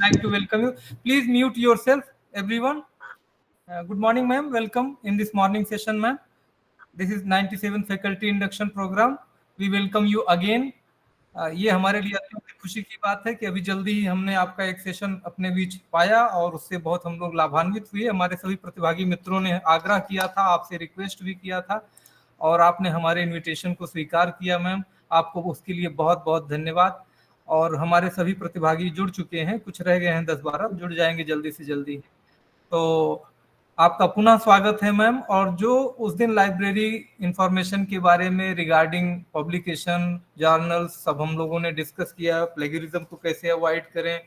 like to welcome you. Please mute yourself, everyone. Good morning, ma'am. Welcome in this morning session, ma'am. This is 97 Faculty Induction Program. We welcome you again. ये हमारे लिए अत्यंत खुशी की बात है कि अभी जल्दी ही हमने आपका एक सेशन अपने बीच पाया और उससे बहुत हम लोग लाभान्वित हुए। हमारे सभी प्रतिभागी मित्रों ने आग्रह किया था, आपसे रिक्वेस्ट भी किया था और आपने हमारे इनविटेशन को स्वीकार किया। मैम, आपको उसके लिए बहुत बहुत धन्यवाद। और हमारे सभी प्रतिभागी जुड़ चुके हैं, कुछ रह गए हैं 10-12, जुड़ जाएंगे जल्दी से जल्दी। तो आपका पुनः स्वागत है मैम। और जो उस दिन लाइब्रेरी इंफॉर्मेशन के बारे में रिगार्डिंग पब्लिकेशन जर्नल्स सब हम लोगों ने डिस्कस किया, प्लेगरिज्म को कैसे अवॉइड करें,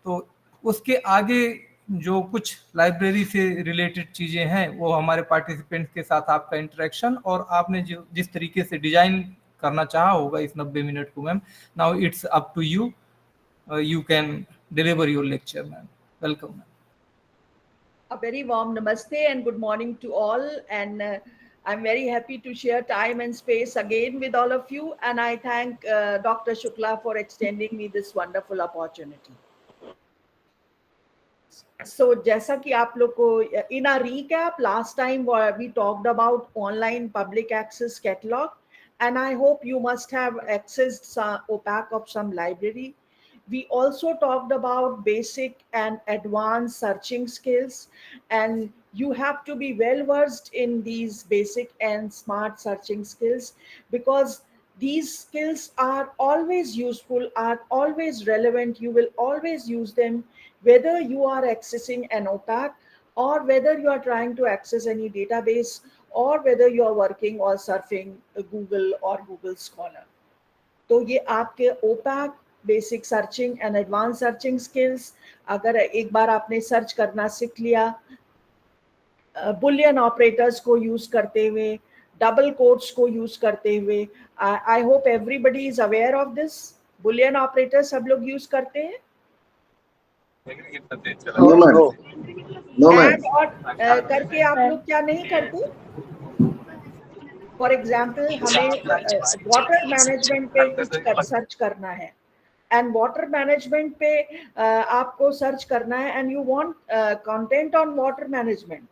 तो उसके आगे जो कुछ लाइब्रेरी से रिलेटेड चीजें हैं वो हमारे पार्टिसिपेंट्स के साथ आपका इंटरेक्शन और आपने जो जिस तरीके से डिजाइन करना चाहा होगा इस 90 मिनट को। Ma'am, now it's up to you, you can deliver your lecture ma'am. Welcome ma'am. A very warm namaste and good morning to all, and I'm very happy to share time and space again with all of you, and I thank Dr. Shukla for extending me this wonderful opportunity. So जैसा कि आप लोग को in a recap, last time we talked about online public access catalog, and I hope you must have accessed some OPAC of some library. We also talked about basic and advanced searching skills, and you have to be well versed in these basic and smart searching skills because these skills are always useful, are always relevant. You will always use them whether you are accessing an OPAC or whether you are trying to access any database or whether you are working or surfing Google or Google Scholar. तो ये आपके OPAC basic searching and advance searching skills, अगर एक बार आपने search करना सीख लिया Boolean operators को यूज करते हुए, डबल कोट्स को यूज करते हुए, आई hope everybody is aware of this. Boolean operator सब लोग यूज करते हैं? No, ऐड और करके आप लोग क्या नहीं करते? फॉर एग्जाम्पल हमें वाटर मैनेजमेंट पे कुछ सर्च करना है एंड वाटर मैनेजमेंट पे आपको सर्च करना है and you want content on water management.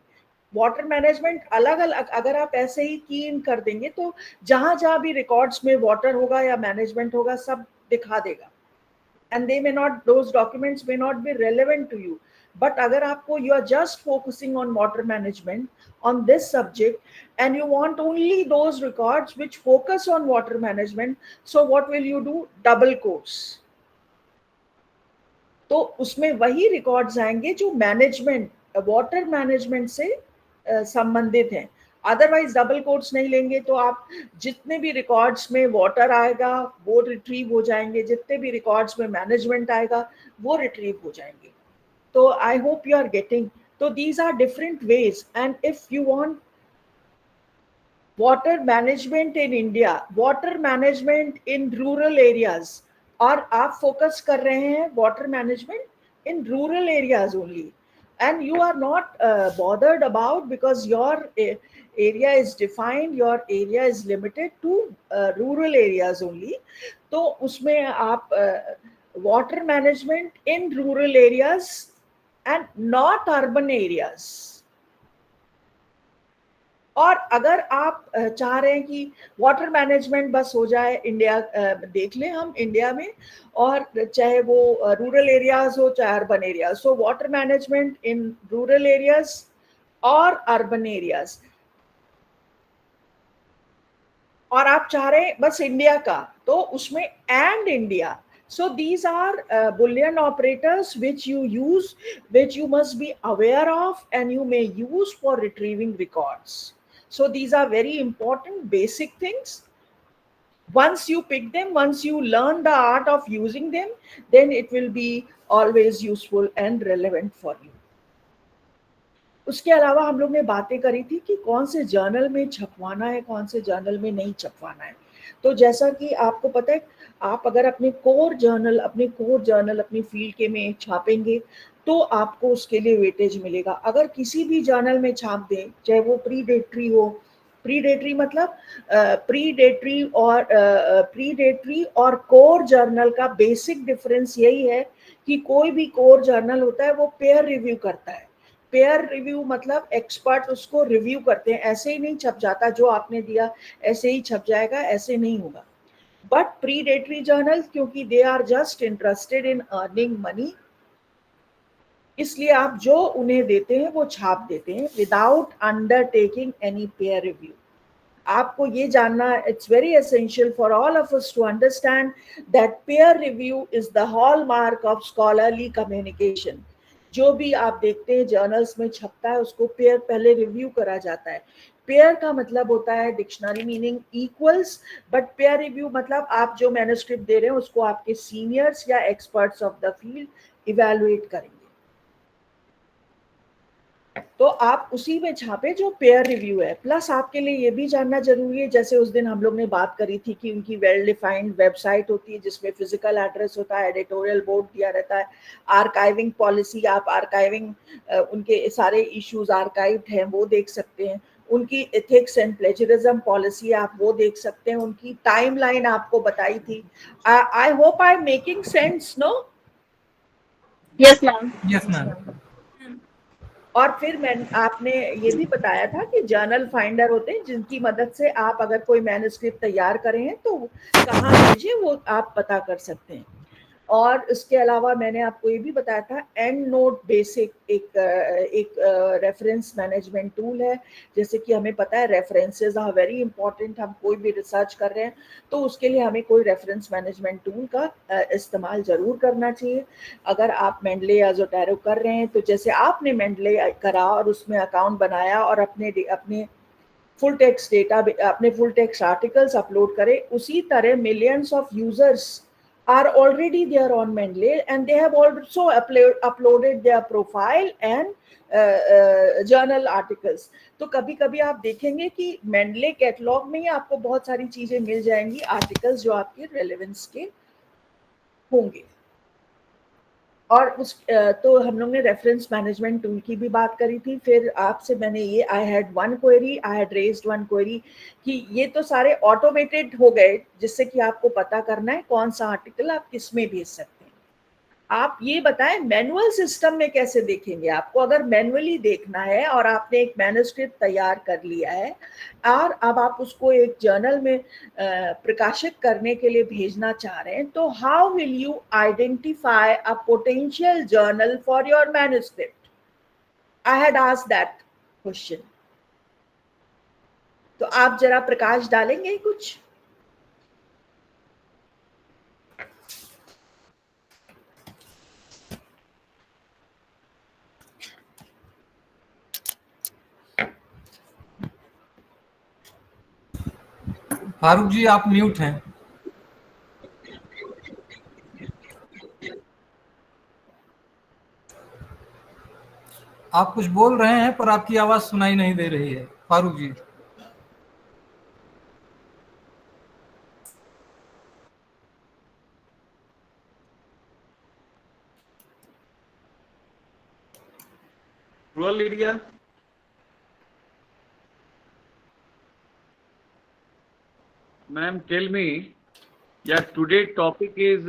Water management अलग अलग अगर आप ऐसे ही की इन कर देंगे तो जहां जहां भी रिकॉर्ड्स में वाटर होगा या मैनेजमेंट होगा सब दिखा देगा and they may not, those documents may not be relevant to you. But अगर आपको you are just focusing on water management on this subject and you want only those records which focus on water management, so what will you do? Double quotes. तो उसमें वही records आएंगे जो management, water management से संबंधित हैं। Otherwise double quotes नहीं लेंगे तो आप जितने भी रिकॉर्ड्स में वाटर आएगा वो रिट्रीव हो जाएंगे, जितने भी रिकॉर्ड्स में मैनेजमेंट आएगा वो रिट्रीव हो जाएंगे। तो I hope you are getting. So these are different ways, and if you want water management in India, water management in rural areas, और आप focus कर रहे हैं water management in rural areas only, and you are not bothered about because your area is defined, your area is limited to rural areas only, तो उसमें आप water management in rural areas and not urban areas। और अगर आप चाह रहे हैं कि वाटर मैनेजमेंट बस हो जाए इंडिया, देख लें हम इंडिया में, और चाहे वो रूरल एरियाज हो चाहे urban areas, so water management in rural areas और अर्बन एरियाज, और आप चाह रहे हैं बस इंडिया का, तो उसमें and India. So these are Boolean operators which you use, which you must be aware of and you may use for retrieving records. So these are very important basic things. Once you pick them, once you learn the art of using them, then it will be always useful and relevant for you. उसके अलावा हम लोग ने बातें करी थी कि कौन से जर्नल में छपवाना है, कौन से जर्नल में नहीं छपवाना है। तो जैसा कि आपको पता है, आप अगर अपने कोर जर्नल अपनी फील्ड के में छापेंगे तो आपको उसके लिए वेटेज मिलेगा। अगर किसी भी जर्नल में छाप दें, चाहे वो प्रीडेटरी हो, प्रीडेटरी मतलब प्रीडेटरी और कोर जर्नल का बेसिक डिफरेंस यही है कि कोई भी कोर जर्नल होता है वो पेयर रिव्यू करता है। पेयर रिव्यू मतलब एक्सपर्ट उसको रिव्यू करते हैं, ऐसे ही नहीं छप जाता, जो आपने दिया ऐसे ही छप जाएगा, ऐसे नहीं होगा। बट प्रीडेटरी जर्नल, क्योंकि they are just interested in earning money, इसलिए आप जो उन्हें देते हैं वो छाप देते हैं without undertaking any peer review. आपको ये जानना, it's very essential for all of us to understand that peer review is the hallmark of scholarly communication. जो भी आप देखते हैं जर्नल्स में छपता है उसको पेयर पहले रिव्यू करा जाता है। पेयर का मतलब होता है dictionary meaning equals, but peer review मतलब आप जो मैन्युस्क्रिप्ट दे रहे हैं उसको आपके सीनियर्स या experts of the field evaluate करेंगे, तो आप उसी में छापे जो पेयर रिव्यू है। प्लस आपके लिए ये भी जानना जरूरी है, जैसे उस दिन हम लोग ने बात करी थी कि उनकी वेल डिफाइंड वेबसाइट होती है जिसमें फिजिकल एड्रेस होता है, एडिटोरियल बोर्ड दिया रहता है, आर्काइविंग पॉलिसी, आप आर्काइविंग उनके सारे इश्यूज आर्काइव्ड हैं वो देख सकते हैं, उनकी एथिक्स एंड प्लेजरिज्म पॉलिसी आप वो देख सकते हैं, उनकी टाइमलाइन आपको बताई थी। I hope I am making sense, no? Yes ma'am. Yes ma'am. और फिर आपने ये भी बताया था कि जर्नल फाइंडर होते हैं जिनकी मदद से आप अगर कोई मैन्युस्क्रिप्ट तैयार करें हैं तो कहाँ भेजें वो आप पता कर सकते हैं। और इसके अलावा मैंने आपको ये भी बताया था एंड नोट बेसिक एक रेफरेंस मैनेजमेंट टूल है। जैसे कि हमें पता है रेफरेंसेस आर वेरी इंपॉर्टेंट, हम कोई भी रिसर्च कर रहे हैं तो उसके लिए हमें कोई रेफरेंस मैनेजमेंट टूल का इस्तेमाल जरूर करना चाहिए। अगर आप मेंडले या ज़ोटैरो कर रहे हैं तो जैसे आपने मेंडले करा और उसमें अकाउंट बनाया और अपने फुल टेक्स्ट डेटा, अपने फुल टेक्स्ट आर्टिकल्स अपलोड करें, उसी तरह millions of users are already there on Mendeley and they have also uploaded their profile and journal articles। तो कभी कभी आप देखेंगे कि Mendeley कैटलॉग में ही आपको बहुत सारी चीजें मिल जाएंगी, आर्टिकल्स जो आपके रेलेवेंस के होंगे। और उस तो हम लोग ने रेफरेंस मैनेजमेंट टूल की भी बात करी थी। फिर आपसे मैंने ये I had raised one query कि ये तो सारे ऑटोमेटेड हो गए जिससे कि आपको पता करना है कौन सा आर्टिकल आप किस में भेज सकते हैं। आप ये बताएं मैनुअल सिस्टम में कैसे देखेंगे? आपको अगर मैनुअली देखना है और आपने एक मैन्युस्क्रिप्ट तैयार कर लिया है और अब आप उसको एक जर्नल में प्रकाशित करने के लिए भेजना चाह रहे हैं, तो how will you identify a potential journal for your manuscript? I had asked that question, तो आप जरा प्रकाश डालेंगे कुछ? फारूक जी आप म्यूट हैं। आप कुछ बोल रहे हैं पर आपकी आवाज सुनाई नहीं दे रही है फारूक जी। Rural area. Ma'am, tell me, yeah, today topic is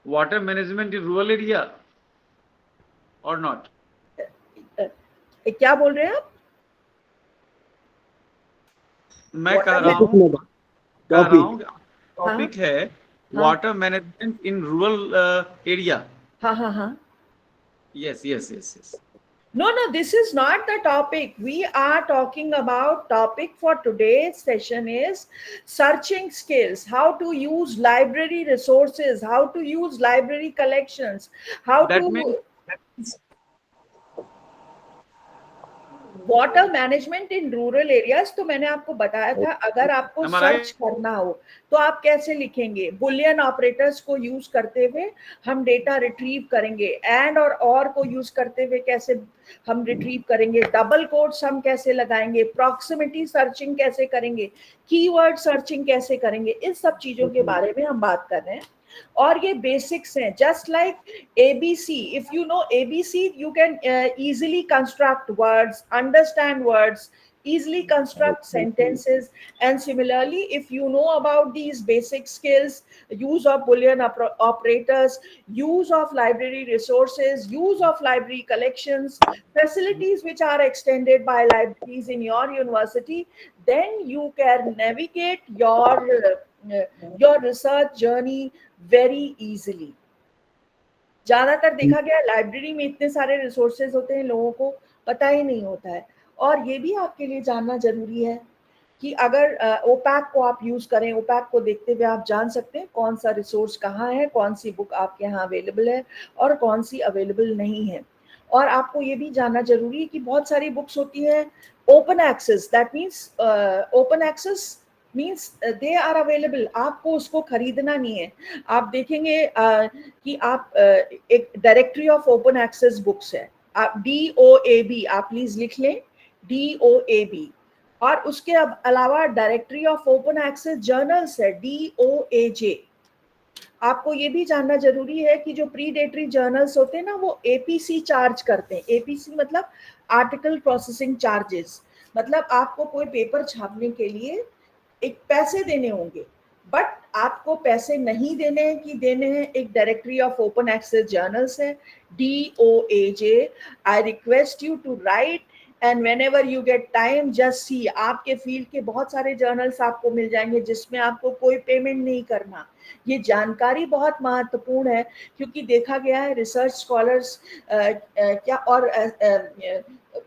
water management in rural area or not? क्या बोल रहे हैं आप? मैं कह रहा हूँ टॉपिक है water management in rural area. हाँ हाँ हाँ। Yes, yes, yes, yes. No, this is not the topic. We are talking about topic for today's session is searching skills, how to use library resources, how to use library collections, how That to means water management in rural areas. तो मैंने आपको बताया था अगर आपको search करना हो तो आप कैसे लिखेंगे? बुलियन ऑपरेटर्स को यूज करते हुए हम डेटा रिट्रीव करेंगे, एंड और को यूज करते हुए कैसे हम रिट्रीव करेंगे, डबल कोट्स हम कैसे लगाएंगे, प्रॉक्सिमिटी सर्चिंग कैसे करेंगे, कीवर्ड सर्चिंग कैसे करेंगे, इस सब चीजों के बारे में हम बात कर रहे हैं। और ये बेसिक्स हैं, just like ABC. If you know ABC, you can easily construct words, understand words, easily construct sentences. And similarly, if you know about these basic skills, use of Boolean operators, use of library resources, use of library collections, facilities which are extended by libraries in your university, then you can navigate your research journey very easily. ज्यादातर देखा गया library में इतने सारे resources होते हैं, लोगों को पता ही नहीं होता है। और ये भी आपके लिए जानना जरूरी है कि अगर ओपैक को आप यूज करें, ओपैक को देखते हुए आप जान सकते हैं कौन सा रिसोर्स कहाँ है, कौन सी बुक आपके यहाँ अवेलेबल है और कौन सी अवेलेबल नहीं है। और आपको ये भी जानना जरूरी है कि बहुत सारी बुक्स होती है open access, that means open access means they are available, आपको उसको खरीदना नहीं है। आप देखेंगे कि आप एक directory of open access books है, आप DOAB आप प्लीज लिख लें, DOAB। और उसके अलावा directory of open access journals है, DOAJ। आपको ये भी जानना जरूरी है कि जो प्रीडेटरी जर्नल्स होते हैं ना, वो APC चार्ज करते हैं। APC मतलब आर्टिकल प्रोसेसिंग चार्जेस, मतलब आपको कोई पेपर छापने के लिए एक पैसे देने होंगे, बट आपको पैसे नहीं देने हैं कि देने हैं। एक directory of open access journals है, DOAJ। I request you to write and whenever you get time just see. आपके फील्ड के बहुत सारे जर्नल्स आपको मिल जाएंगे जिसमें आपको कोई पेमेंट नहीं करना। ये जानकारी बहुत महत्वपूर्ण है क्योंकि देखा गया है रिसर्च स्कॉलर्स क्या और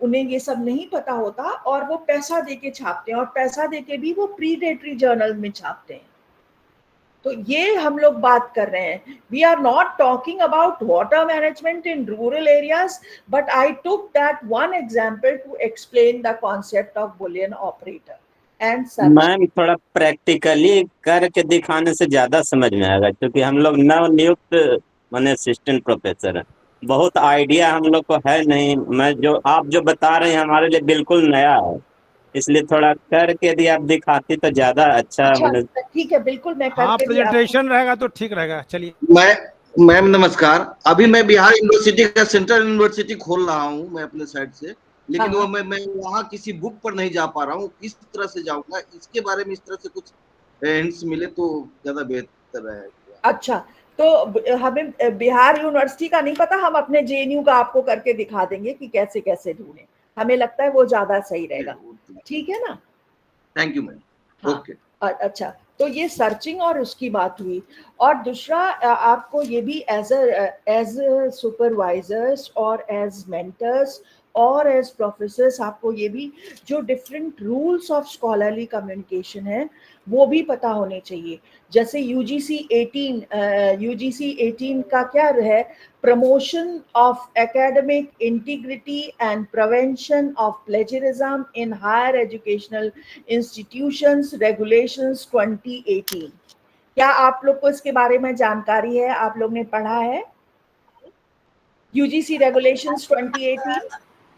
उन्हें ये सब नहीं पता होता और वो पैसा देके छापते हैं, और पैसा देके भी वो प्रीडेटरी जर्नल में छापते हैं। तो ये हम लोग बात कर रहे हैं। We are not talking about water management in rural areas, but I took that one example to explain the concept of boolean operator and search. Ma'am थोड़ा प्रैक्टिकली करके दिखाने से ज्यादा समझ में आएगा, क्योंकि हम लोग नवनियुक्त माने असिस्टेंट प्रोफेसर हैं, बहुत आइडिया हम लोग को है नहीं। मैं जो आप जो बता रहे हैं हमारे लिए बिल्कुल नया है, इसलिए थोड़ा करके यदि आप दिखाती तो ज्यादा अच्छा। ठीक है, बिल्कुल मैं करके। हाँ, प्रेजेंटेशन रहेगा तो ठीक रहेगा। चलिए मैम नमस्कार। अभी मैं बिहार यूनिवर्सिटी का सेंट्रल यूनिवर्सिटी खोल रहा हूँ मैं अपने साइड से, लेकिन वो मैं वहाँ किसी बुक पर नहीं जा पा रहा हूँ। किस तरह से जाऊंगा, इसके बारे में इस तरह से कुछ हिंट्स मिले तो ज्यादा बेहतर रहेगा। अच्छा, तो हमें बिहार यूनिवर्सिटी का नहीं पता, हम अपने JNU का आपको करके दिखा देंगे कि कैसे कैसे ढूंढें। हमें लगता है वो ज्यादा सही रहेगा। ठीक है ना? Thank you ma'am. हाँ, ओके। अच्छा, तो ये सर्चिंग और उसकी बात हुई। और दूसरा आपको ये भी एज सुपरवाइजर्स और एज मेंटर्स और एज प्रोफेसर्स आपको ये भी जो different rules of scholarly communication है वो भी पता होने चाहिए। जैसे UGC 18 का क्या है, promotion of academic integrity and prevention of plagiarism in higher educational institutions regulations 2018। क्या आप लोग को इसके बारे में जानकारी है? आप लोग ने पढ़ा है UGC रेगुलेशंस 2018?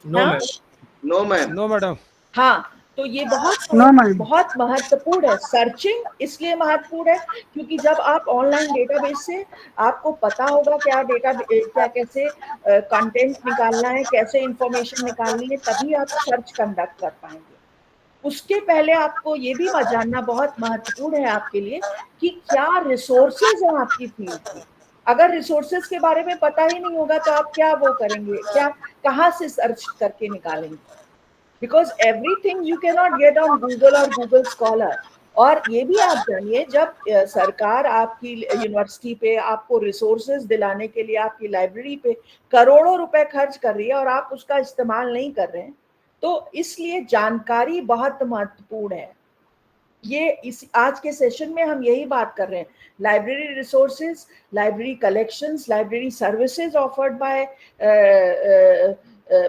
No madam. हाँ, तो ये बहुत महत्वपूर्ण है। सर्चिंग इसलिए महत्वपूर्ण है क्योंकि जब आप ऑनलाइन डेटाबेस से आपको पता होगा क्या कैसे कंटेंट निकालना है, कैसे इंफॉर्मेशन निकालनी है, तभी आप सर्च कंडक्ट कर पाएंगे। उसके पहले आपको ये भी जानना बहुत महत्वपूर्ण है आपके लिए कि क्या रिसोर्सेज हैं आपकी फील्ड की। अगर रिसोर्सेज के बारे में पता ही नहीं होगा तो आप क्या वो करेंगे, क्या कहाँ से सर्च करके निकालेंगे? Because everything you can not get on Google और गूगल स्कॉलर। और ये भी आप जानिए, जब सरकार आपकी यूनिवर्सिटी पे आपको रिसोर्सेज दिलाने के लिए आपकी लाइब्रेरी पे करोड़ों रुपए खर्च कर रही है और आप उसका इस्तेमाल नहीं कर रहे हैं, तो इसलिए जानकारी बहुत महत्वपूर्ण है। ये इस आज के सेशन में हम यही बात कर रहे हैं। Library resources, library collections, library services offered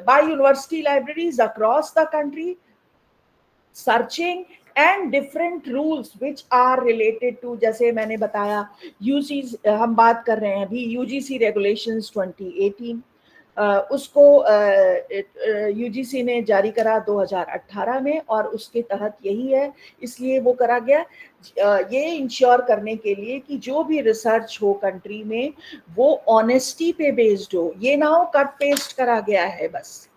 by university libraries across the country, searching and different rules which are related to, जैसे मैंने बताया हम बात कर रहे हैं अभी UGC regulations 2018, उसको UGC ने जारी करा 2018 में और उसके तहत यही है, इसलिए वो करा गया ये इंश्योर करने के लिए कि जो भी रिसर्च हो कंट्री में वो ऑनेस्टी पे बेस्ड हो, ये ना हो कट पेस्ट करा गया है बस।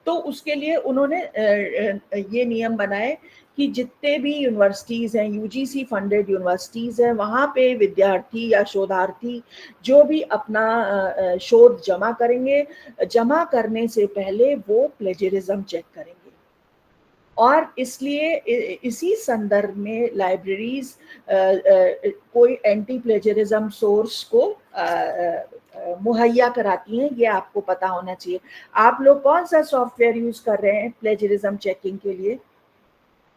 तो उसके लिए उन्होंने ये नियम बनाए कि जितने भी यूनिवर्सिटीज हैं, यूजीसी फंडेड यूनिवर्सिटीज हैं, वहाँ पे विद्यार्थी या शोधार्थी जो भी अपना शोध जमा करेंगे, जमा करने से पहले वो प्लेजरिज्म चेक करेंगे। और इसलिए इसी संदर्भ में लाइब्रेरीज कोई एंटी प्लेजरिज्म सोर्स को मुहैया कराती हैं, ये आपको पता होना चाहिए। आप लोग कौन सा सॉफ्टवेयर यूज कर रहे हैं प्लेजरिज्म चेकिंग के लिए?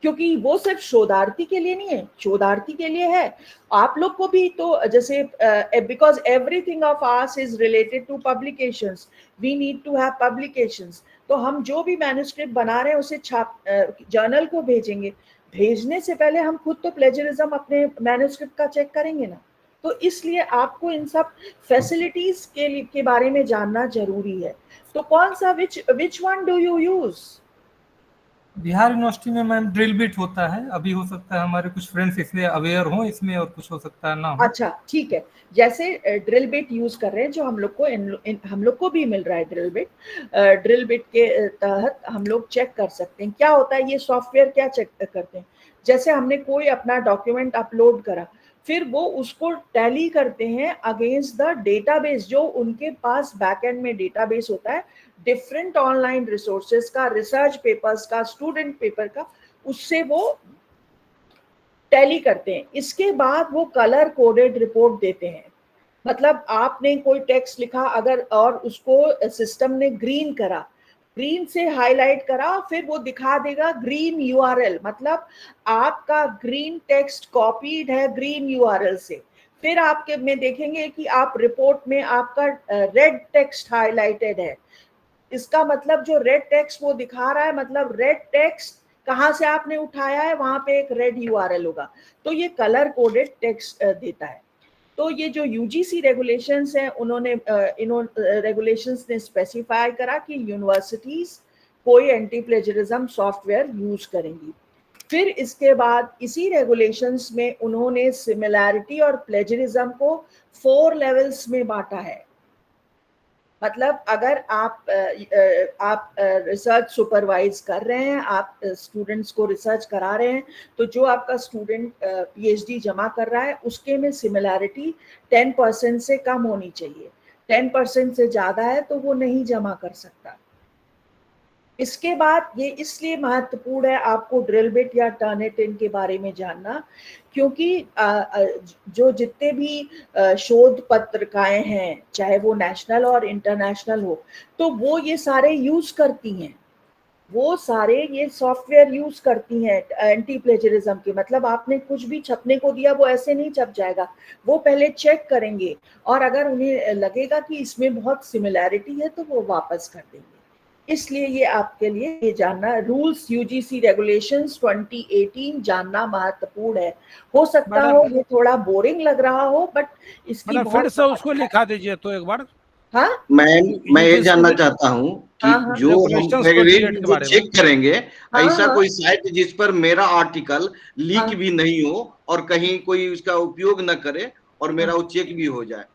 क्योंकि वो सिर्फ शोधार्थी के लिए नहीं है, शोधार्थी के लिए है, आप लोग को भी। तो जैसे because everything of ours is related to publications, we need to have publications. तो हम जो भी मैन्युस्क्रिप्ट बना रहे हैं उसे जर्नल को भेजेंगे, भेजने से पहले हम खुद तो प्लेजरिज्म अपने मैन्युस्क्रिप्ट का चेक करेंगे ना। तो इसलिए आपको इन सब फैसिलिटीज के बारे में जानना जरूरी है। तो कौन सा which one do you use? Bihar university में मैम ड्रिल बिट होता है। अभी हो सकता है हमारे कुछ फ्रेंड्स इसलिए अवेयर हों इसमें, और कुछ हो सकता है ना हो। अच्छा ठीक है, जैसे ड्रिल बिट यूज कर रहे हैं जो हम लोग को भी मिल रहा है ड्रिल बिट। ड्रिल बिट के तहत हम लोग चेक कर सकते हैं क्या होता है। ये सॉफ्टवेयर क्या चेक करते हैं, जैसे हमने कोई अपना डॉक्यूमेंट अपलोड करा, फिर वो उसको टैली करते हैं अगेंस्ट द डेटाबेस जो उनके पास बैकएंड में डेटाबेस होता है, डिफरेंट ऑनलाइन रिसोर्सेज का, रिसर्च पेपर्स का, स्टूडेंट पेपर का, उससे वो टैली करते हैं। इसके बाद वो कलर कोडेड रिपोर्ट देते हैं। मतलब आपने कोई टेक्स्ट लिखा अगर और उसको सिस्टम ने ग्रीन करा, ग्रीन से हाईलाइट करा, फिर वो दिखा देगा ग्रीन यूआरएल, मतलब आपका ग्रीन टेक्स्ट कॉपीड है ग्रीन यूआरएल से। फिर आपके में देखेंगे कि आप रिपोर्ट में आपका रेड टेक्स्ट हाईलाइटेड है। इसका मतलब जो रेड टेक्स्ट वो दिखा रहा है, मतलब रेड टेक्स्ट कहाँ से आपने उठाया है, वहां पे एक रेड यूआरएल होगा। तो ये कलर कोडेड टेक्स्ट देता है। तो ये जो यूजीसी रेगुलेशंस हैं, उन्होंने रेगुलेशंस ने स्पेसिफाई करा कि यूनिवर्सिटीज कोई एंटी प्लेजरिज्म सॉफ्टवेयर यूज करेंगी। फिर इसके बाद इसी रेगुलेशंस में उन्होंने सिमिलैरिटी और प्लेजरिज्म को 4 लेवल्स में बांटा है। मतलब अगर आप रिसर्च सुपरवाइज कर रहे हैं, आप स्टूडेंट्स को रिसर्च करा रहे हैं, तो जो आपका स्टूडेंट पीएचडी जमा कर रहा है उसके में सिमिलैरिटी 10% से कम होनी चाहिए। 10% से ज़्यादा है तो वो नहीं जमा कर सकता। इसके बाद ये इसलिए महत्वपूर्ण है आपको ड्रिल बिट या टर्निटिन के बारे में जानना, क्योंकि जो जितने भी शोध पत्रिकाएं हैं, चाहे वो नेशनल और इंटरनेशनल हो, तो वो ये सारे यूज करती हैं, वो सारे ये सॉफ्टवेयर यूज करती हैं एंटी प्लेजरिज्म के। मतलब आपने कुछ भी छपने को दिया वो ऐसे नहीं छप जाएगा, वो पहले चेक करेंगे और अगर उन्हें लगेगा कि इसमें बहुत सिमिलैरिटी है तो वो वापस कर देंगे। इसलिए ये आपके लिए ये जानना, रूल्स यूजीसी रेगुलेशंस 2018 जानना महत्वपूर्ण है। हो सकता हो ये थोड़ा बोरिंग लग रहा हो, बट इसकी मैडम फिर से उसको लिखा दीजिए तो एक बार। हाँ मैं ये जानना चाहता हूँ कि हाँ, जो हम Regulations फैक्टरी 28 के जो बारे में। चेक करेंगे, हाँ, ऐसा हाँ। कोई साइट जिस पर मेरा आर्टिकल लीक हाँ। भी नहीं हो और कहीं कोई उसका उपयोग न करे और मेरा वो चेक भी हो जाए,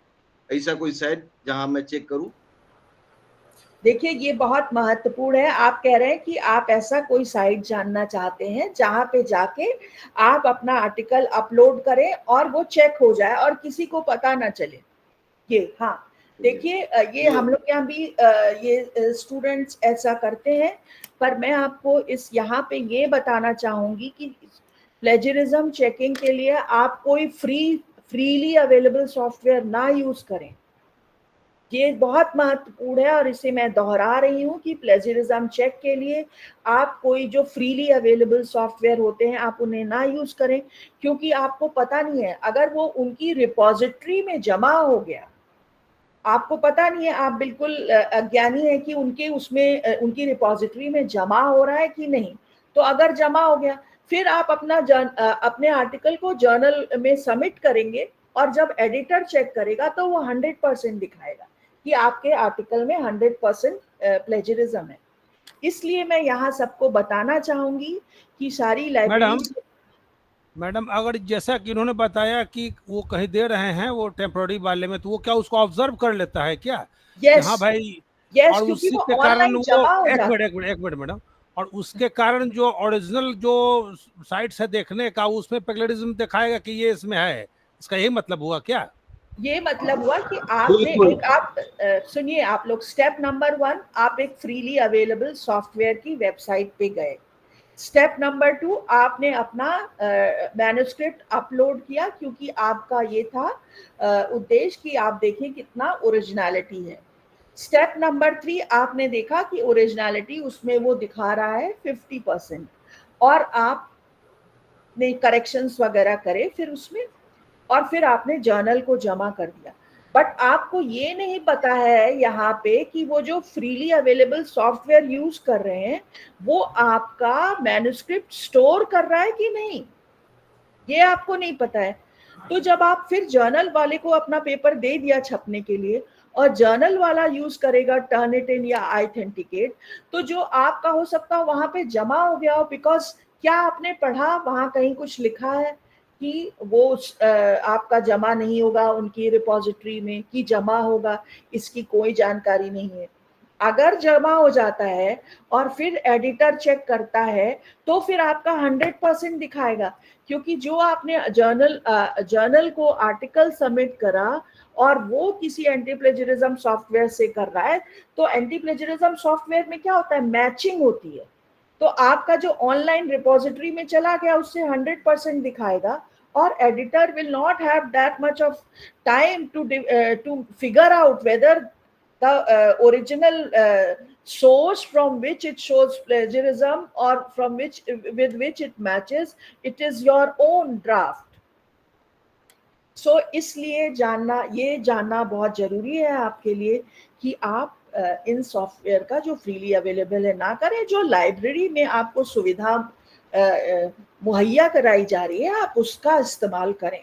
ऐसा कोई साइट जहां मैं चेक करूं? देखिए ये बहुत महत्वपूर्ण है। आप कह रहे हैं कि आप ऐसा कोई साइट जानना चाहते हैं जहां पे जाके आप अपना आर्टिकल अपलोड करें और वो चेक हो जाए और किसी को पता ना चले। ये हाँ, देखिए ये हम लोग यहाँ भी ये स्टूडेंट्स ऐसा करते हैं, पर मैं आपको इस यहाँ पे ये बताना चाहूंगी कि प्लेजरिज्म चेकिंग के लिए आप कोई फ्रीली अवेलेबल सॉफ्टवेयर ना यूज करें। ये बहुत महत्वपूर्ण है और इसे मैं दोहरा रही हूँ कि प्लेजरिज्म चेक के लिए आप कोई जो फ्रीली अवेलेबल सॉफ्टवेयर होते हैं आप उन्हें ना यूज करें, क्योंकि आपको पता नहीं है अगर वो उनकी रिपोजिटरी में जमा हो गया, आपको पता नहीं है, आप बिल्कुल अज्ञानी है कि उनके उसमें उनकी रिपोजिटरी में जमा हो रहा है कि नहीं। तो अगर जमा हो गया फिर आप अपने आर्टिकल को जर्नल में सबमिट करेंगे और जब एडिटर चेक करेगा तो वो 100% दिखाएगा कि आपके आर्टिकल में 100% प्लेजरिज्म है। इसलिए मैं यहाँ सबको बताना चाहूंगी कि सारी लाइब्रेरी। मैडम अगर जैसा कि इन्होंने बताया कि वो कहीं दे रहे हैं वो टेम्पोररी वाले में, तो वो क्या उसको ऑब्जर्व कर लेता है क्या? Yes. हाँ भाई यस, और क्योंकि उसी वो के कारण ऑनलाइन वो जमा हो एक जाता मिनट एक मिनट एक मिनट मैडम, और उसके कारण जो ओरिजिनल जो साइट्स है देखने का, उसमें प्लेगरिज्म दिखाएगा कि ये इसमें है, इसका यही मतलब हुआ क्या? ये मतलब हुआ कि आपने बिल्कुल। एक आप सुनिए आप लोग, स्टेप नंबर 1, आप एक फ्रीली अवेलेबल सॉफ्टवेयर की वेबसाइट पे गए। स्टेप नंबर 2, आपने अपना मैन्युस्क्रिप्ट अपलोड किया, क्योंकि आपका ये था उद्देश्य कि आप देखें कितना ओरिजिनलिटी है। स्टेप नंबर 3, आपने देखा कि ओरिजिनलिटी उसमें वो दिखा रहा है 50%, और आपने करेक्शंस वगैरह करे फिर उसमें, और फिर आपने जर्नल को जमा कर दिया। बट आपको ये नहीं पता है यहाँ पे कि वो जो फ्रीली अवेलेबल सॉफ्टवेयर यूज कर रहे हैं वो आपका मैन्युस्क्रिप्ट स्टोर कर रहा है कि नहीं, ये आपको नहीं पता है। तो जब आप फिर जर्नल वाले को अपना पेपर दे दिया छपने के लिए, और जर्नल वाला यूज करेगा टर्निटिन या ऑथेंटिकेट, तो जो आपका हो सकता है वहां पे जमा हो गया हो, बिकॉज क्या आपने पढ़ा वहां कहीं कुछ लिखा है कि वो आपका जमा नहीं होगा उनकी रिपोजिटरी में, कि जमा होगा, इसकी कोई जानकारी नहीं है। अगर जमा हो जाता है और फिर एडिटर चेक करता है तो फिर आपका 100% दिखाएगा, क्योंकि जो आपने जर्नल को आर्टिकल सबमिट करा और वो किसी एंटी प्लेजरिज्म सॉफ्टवेयर से कर रहा है, तो एंटी प्लेजरिज्म सॉफ्टवेयर में क्या होता है, मैचिंग होती है। तो आपका जो ऑनलाइन रिपोजिटरी में चला गया उससे 100% दिखाएगा, और editor will not have that much of time to figure out whether the original source from which it shows plagiarism or from which with which it matches, it is your own draft. So इसलिए ये जानना बहुत जरूरी है आपके लिए कि आप इन सॉफ्टवेयर का जो फ्रीली अवेलेबल है ना करें, जो लाइब्रेरी में आपको सुविधा मुहैया कराई जा रही है आप उसका इस्तेमाल करें।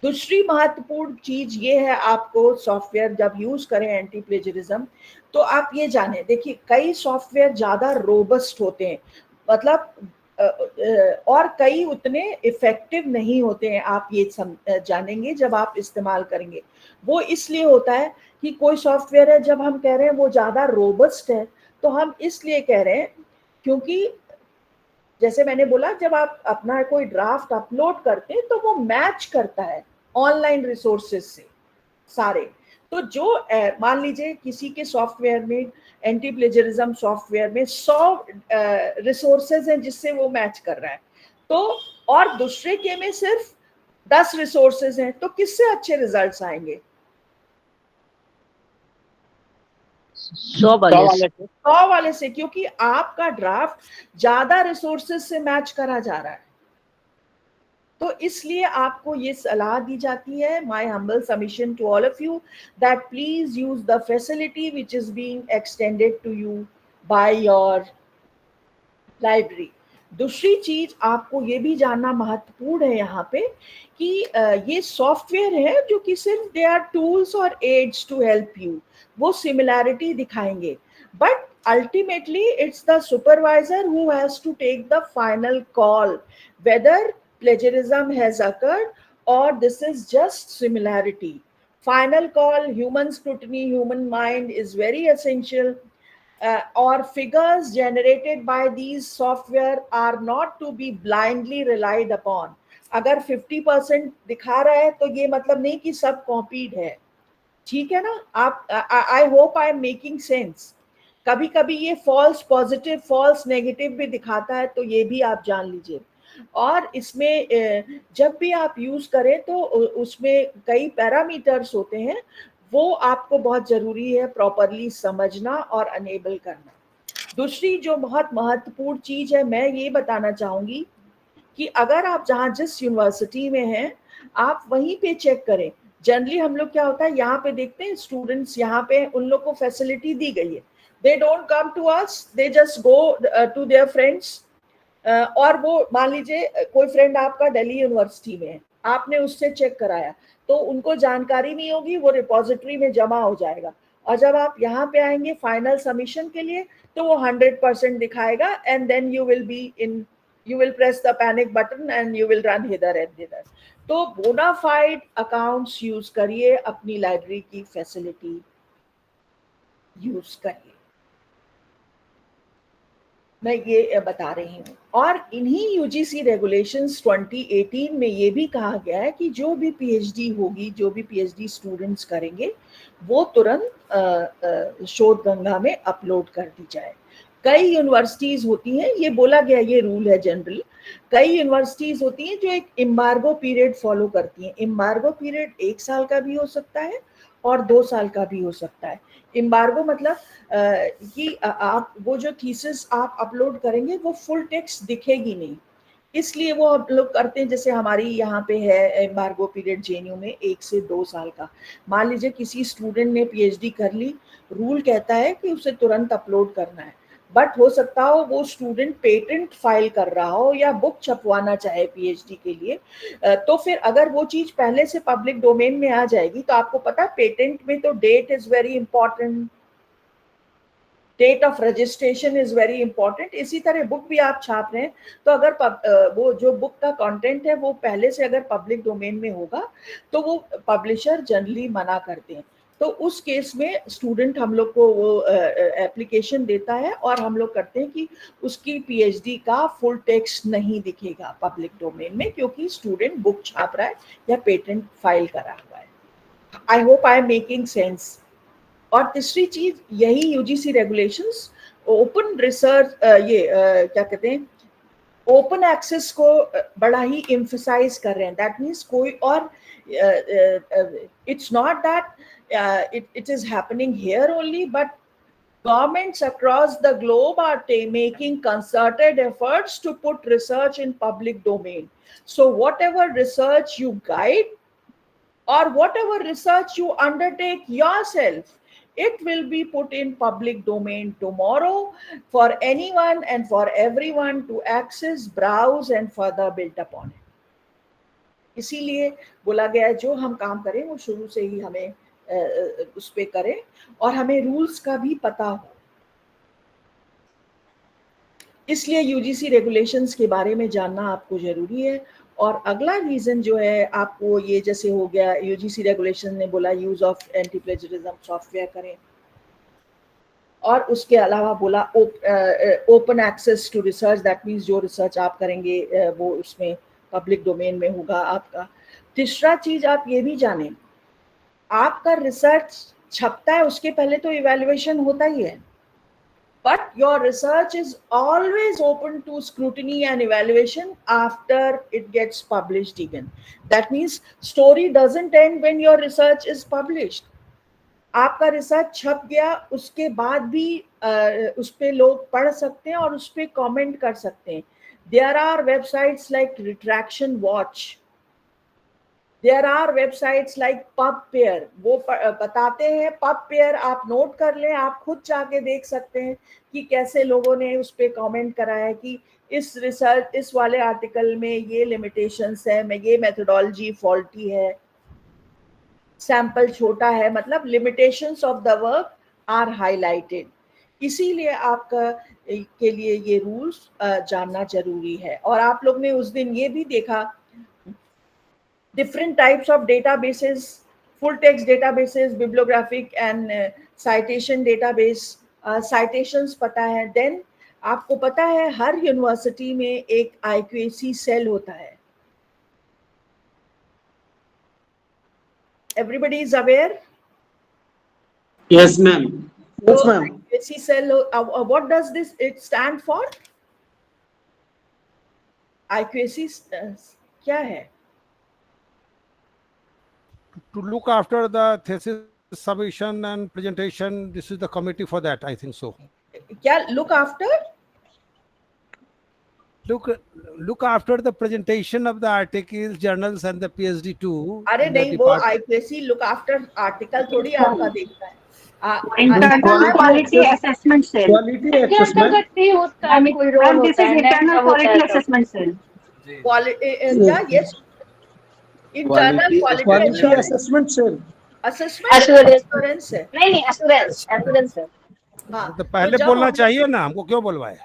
दूसरी महत्वपूर्ण चीज ये है, आपको सॉफ्टवेयर जब यूज करें एंटी प्लेजरिज्म, तो आप ये जाने, देखिए कई सॉफ्टवेयर ज्यादा रोबस्ट होते हैं, मतलब और कई उतने इफेक्टिव नहीं होते हैं, आप ये जानेंगे जब आप इस्तेमाल करेंगे। वो इसलिए होता है कि कोई सॉफ्टवेयर है, जब हम कह रहे हैं वो ज्यादा रोबस्ट है, तो हम इसलिए कह रहे हैं क्योंकि जैसे मैंने बोला, जब आप अपना कोई ड्राफ्ट अपलोड करते हैं तो वो मैच करता है ऑनलाइन रिसोर्सेज से सारे। तो जो मान लीजिए किसी के सॉफ्टवेयर में, एंटी प्लेजरिज्म सॉफ्टवेयर में 100 रिसोर्सेज हैं जिससे वो मैच कर रहा है, तो और दूसरे के में सिर्फ 10 रिसोर्सेज हैं, तो किससे अच्छे रिजल्ट्स आएंगे? 100 वाले से, क्योंकि आपका ड्राफ्ट ज्यादा रिसोर्सेज से मैच करा जा रहा है। तो इसलिए आपको ये सलाह दी जाती है, my humble submission to all of you, that please use the facility which is being extended to you by your library. दूसरी चीज आपको ये भी जानना महत्वपूर्ण है यहाँ पे कि ये सॉफ्टवेयर है जो कि सिर्फ दे आर टूल्स और एड्स टू हेल्प यू, वो सिमिलैरिटी दिखाएंगे, but ultimately it's the supervisor who has to take the final call whether plagiarism has occurred or this is just similarity. Final call, human scrutiny, human mind is very essential. Or figures generated by these software are not to be blindly relied upon. अगर 50% दिखा रहा है तो ये मतलब नहीं कि सब कॉपीड है, ठीक है ना? आप आई hope I am making sense. कभी कभी ये फॉल्स पॉजिटिव, फॉल्स नेगेटिव भी दिखाता है, तो ये भी आप जान लीजिए। और इसमें जब भी आप यूज करें तो उसमें कई पैरामीटर्स होते हैं, वो आपको बहुत जरूरी है प्रॉपरली समझना और अनेबल करना। दूसरी जो बहुत महत्वपूर्ण चीज है, मैं ये बताना चाहूंगी कि अगर आप जहाँ जिस यूनिवर्सिटी में हैं आप वहीं पे चेक करें। जनरली हम लोग क्या होता है, यहाँ पे देखते हैं स्टूडेंट्स, यहाँ पे उन लोग को फैसिलिटी दी गई है, they don't come to us, they just go to their friends. और वो मान लीजिए कोई फ्रेंड आपका दिल्ली यूनिवर्सिटी में है, आपने उससे चेक कराया, तो उनको जानकारी नहीं होगी, वो रिपोजिटरी में जमा हो जाएगा, और जब आप यहाँ पे आएंगे फाइनल सबमिशन के लिए तो वो 100% दिखाएगा, and then you will press the panic button and you will run hither and hither. तो बोनाफाइड अकाउंट्स यूज करिए अपनी लाइब्रेरी की फैसिलिटी यूज करिए, मैं ये बता रही हूँ। और इन्हीं यूजीसी रेगुलेशंस 2018 में ये भी कहा गया है कि जो भी पीएचडी होगी, जो भी पीएचडी स्टूडेंट्स करेंगे, वो तुरंत शोध गंगा में अपलोड कर दी जाए। कई यूनिवर्सिटीज होती हैं, ये बोला गया, ये रूल है जनरल, कई यूनिवर्सिटीज होती हैं जो एक एम्बार्गो पीरियड फॉलो करती हैं। एम्बार्गो पीरियड 1 साल का भी हो सकता है और 2 साल का भी हो सकता है। एम्बार्गो मतलब कि आप वो जो थीसिस आप अपलोड करेंगे वो फुल टेक्स्ट दिखेगी नहीं, इसलिए वो हम लोग करते हैं। जैसे हमारी यहाँ पे है एम्बार्गो पीरियड जेएनयू में 1 से 2 साल का। मान लीजिए किसी स्टूडेंट ने पीएचडी कर ली, रूल कहता है कि उसे तुरंत अपलोड करना है, बट हो सकता हो वो स्टूडेंट पेटेंट फाइल कर रहा हो या बुक छपवाना चाहे पीएचडी के लिए, तो फिर अगर वो चीज पहले से पब्लिक डोमेन में आ जाएगी, तो आपको पता है पेटेंट में तो date is very important, date of registration is very important. इसी तरह बुक भी आप छाप रहे हैं, तो अगर वो जो बुक का कंटेंट है वो पहले से अगर पब्लिक डोमेन में होगा तो वो पब्लिशर जनरली मना करते हैं। तो उस केस में स्टूडेंट हम लोग को वो एप्लीकेशन देता है और हम लोग करते हैं कि उसकी पीएचडी का फुल टेक्स्ट नहीं दिखेगा पब्लिक डोमेन में, क्योंकि स्टूडेंट बुक छाप रहा है या पेटेंट फाइल करा हुआ है। आई hope I am making sense. और तीसरी चीज, यही यूजीसी रेगुलेशंस ओपन रिसर्च क्या कहते हैं, ओपन एक्सेस को बड़ा ही एम्फसाइज कर रहे हैं। दैट मीन्स कोई और it's not that it is happening here only, but governments across the globe are making concerted efforts to put research in public domain. So whatever research you guide or whatever research you undertake yourself, it will be put in public domain tomorrow for anyone and for everyone to access, browse and further build upon it. इसीलिए बोला गया है जो हम काम करें वो शुरू से ही हमें उस पे करें और हमें रूल्स का भी पता हो। इसलिए यूजीसी रेगुलेशंस के बारे में जानना आपको जरूरी है। और अगला रीजन जो है आपको, ये जैसे हो गया यूजीसी रेगुलेशन ने बोला use of anti plagiarism software करें, और उसके अलावा बोला open access to research, that means जो रिसर्च आप करेंगे वो उसमें पब्लिक डोमेन में होगा आपका। तीसरा चीज आप ये भी जानें, आपका रिसर्च छपता है उसके पहले तो इवैल्यूएशन होता ही है, but your research is always open to scrutiny and evaluation after it gets published even. That means story doesn't end when your research is published. आपका रिसर्च छप गया, उसके बाद भी उस पे लोग पढ़ सकते हैं और उस पे कमेंट कर सकते हैं। There are websites like Retraction Watch. There are websites like PubPeer, वो बताते हैं। PubPeer आप नोट कर लें, आप खुद जाके देख सकते हैं कि कैसे लोगों ने उस पे कमेंट करा है कि इस रिसर्च, इस वाले आर्टिकल में ये लिमिटेशंस है, में ये मेथोडोलॉजी फॉल्टी है, सैंपल छोटा है, मतलब limitations of the work are highlighted. इसीलिए आपका के लिए ये रूल्स जानना जरूरी है। और आप लोग ने उस दिन ये भी देखा different types of databases, full text databases, bibliographic and citation database, citations पता है। then आपको पता है हर यूनिवर्सिटी में एक IQAC सेल होता है। everybody is aware? Yes, ma'am. Yes, ma'am. IQAC cell, what does this it stand for? IQAC क्या है? To look after the thesis submission and presentation, this is the committee for that, I think so. क्या look after? Look after the presentation of the articles, journals and the PhD too. अरे नहीं, वो IQAC look after article थोड़ी आपका देखता है। Internal quality assessment cell. Quality assessment. I mean, and this is internal quality assessment cell. Quality, yeah, yes. Internal quality assessment cell. assessment assurance है। नहीं assurance है। हाँ, तो पहले बोलना चाहिए ना, हमको क्यों बुलवाए?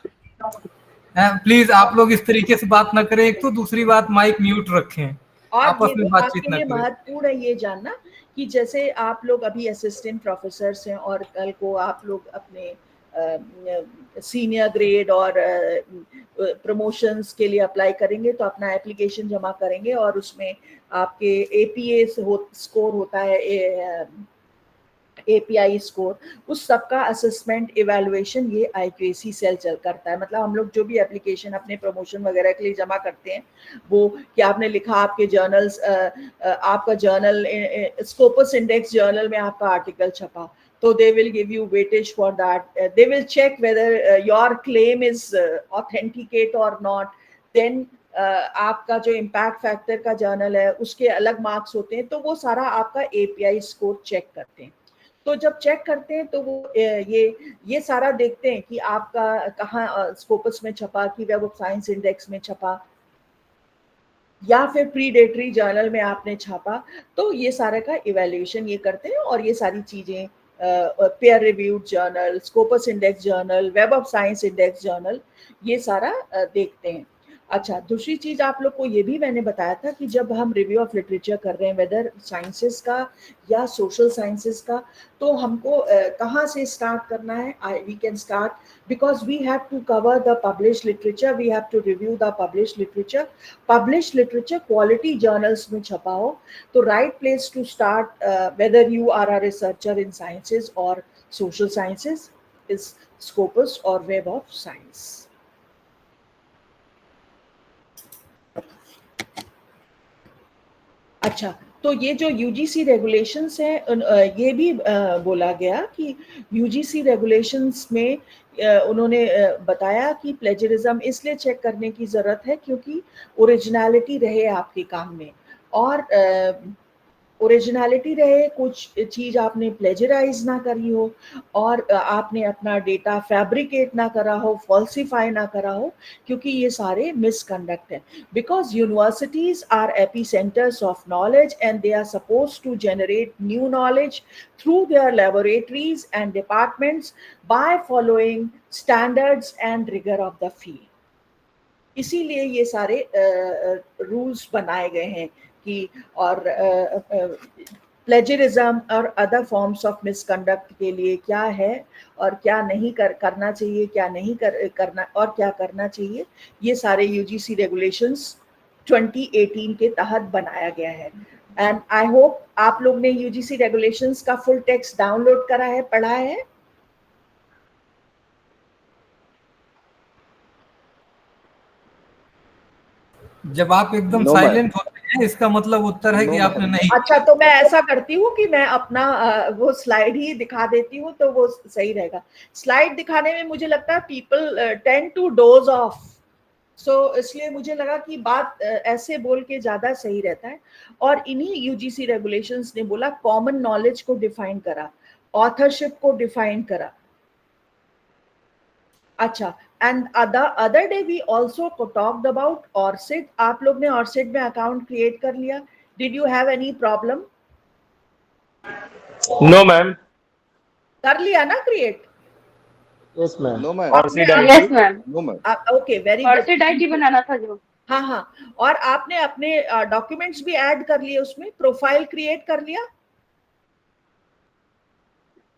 प्लीज आप लोग इस तरीके से बात ना करें। एक तो दूसरी बात, माइक म्यूट रखें, और आपस ये में भी बातचीत आपके ना लिए करें। महत्वपूर्ण है ये जानना कि जैसे आप लोग अभी असिस्टेंट प्रोफेसर्स हैं और कल को आप लोग अपने सीनियर ग्रेड और प्रमोशंस के लिए अप्लाई करेंगे तो अपना एप्लीकेशन जमा करेंगे और उसमें आपके एपीए स्कोर होता है, एपीआई स्कोर, उस सबका असेसमेंट इवैल्यूएशन ये IQAC सेल चल करता है। मतलब हम लोग जो भी एप्लीकेशन अपने प्रमोशन वगैरह के लिए जमा करते हैं वो कि आपने लिखा, आपके जर्नल्स, आपका जर्नल स्कोपस इंडेक्स जर्नल में आपका आर्टिकल छपा, तो they will give you weightage for that. They will check whether your claim is authenticate or not. Then आपका जो इम्पैक्ट फैक्टर का जर्नल है उसके अलग मार्क्स होते हैं, तो वो सारा आपका API स्कोर चेक करते हैं। तो जब चेक करते हैं तो वो ये सारा देखते हैं कि आपका कहाँ स्कोपस में छपा, कि वेब ऑफ साइंस इंडेक्स में छपा या फिर प्रीडेटरी जर्नल में आपने छापा, तो ये सारे का इवैल्यूएशन ये करते हैं। और ये सारी चीजें pair reviewed journal, Scopus index journal, web of science index journal, ये सारा देखते हैं। अच्छा, दूसरी चीज आप लोग को ये भी मैंने बताया था कि जब हम रिव्यू ऑफ लिटरेचर कर रहे हैं, वेदर साइंसेस का या सोशल साइंसेस का, तो हमको कहाँ से स्टार्ट करना है? We can start because we have to cover the publish literature, we have to review the publish literature. Publish literature quality journals में छपा हो तो right place to start, whether you are a researcher in sciences और social sciences, is Scopus और web of science. अच्छा, तो ये जो यूजीसी रेगुलेशंस हैं, ये भी बोला गया कि यूजीसी रेगुलेशंस में उन्होंने बताया कि प्लेजरिज्म इसलिए चेक करने की ज़रूरत है क्योंकि ओरिजिनलिटी रहे आपके काम में, और ओरिजिनलिटी रहे, कुछ चीज़ आपने प्लेजराइज ना करी हो और आपने अपना डेटा फैब्रिकेट ना करा हो, फॉल्सिफाई ना करा हो, क्योंकि ये सारे मिसकंडक्ट हैं। Because universities are epicentres of knowledge and they are suppose to generate new knowledge through their laboratories and departments by following standards and rigour of the field. इसीलिए ये सारे रूल्स बनाए गए हैं कि, और प्लेजरिज्म और अदर फॉर्म्स ऑफ मिसकंडक्ट के लिए क्या है और क्या नहीं करना चाहिए, क्या नहीं करना और क्या करना चाहिए, ये सारे यूजीसी रेगुलेशंस 2018 के तहत बनाया गया है। एंड आई होप आप लोग ने यूजीसी रेगुलेशंस का फुल टेक्स्ट डाउनलोड करा है, पढ़ा है। जब आप एकदम साइलेंट होते हैं इसका मतलब उत्तर है कि आपने नहीं। अच्छा, तो मैं ऐसा करती हूँ कि मैं अपना वो स्लाइड ही दिखा देती हूँ तो वो सही रहेगा। स्लाइड दिखाने में मुझे लगता है people tend to doze off, सो इसलिए मुझे लगा कि बात ऐसे बोल के ज्यादा सही रहता है। और इन्हीं यूजीसी रेगुलेशंस ने बोला कॉमन नॉलेज को डिफाइन करा, ऑथरशिप को डिफाइन करा। अच्छा, and other day we also talked about ORCID. आप लोग ने ORCID में अकाउंट क्रिएट कर लिया? Did you have any problem? No ma'am. कर लिया ना create? Yes ma'am. No ma'am. ORCID Yes ma'am. No ma'am. Okay, very good. ORCID ID बनाना था जो। हाँ हाँ, और आपने अपने डॉक्यूमेंट्स भी ऐड कर लिए उसमें, प्रोफाइल क्रिएट कर लिया?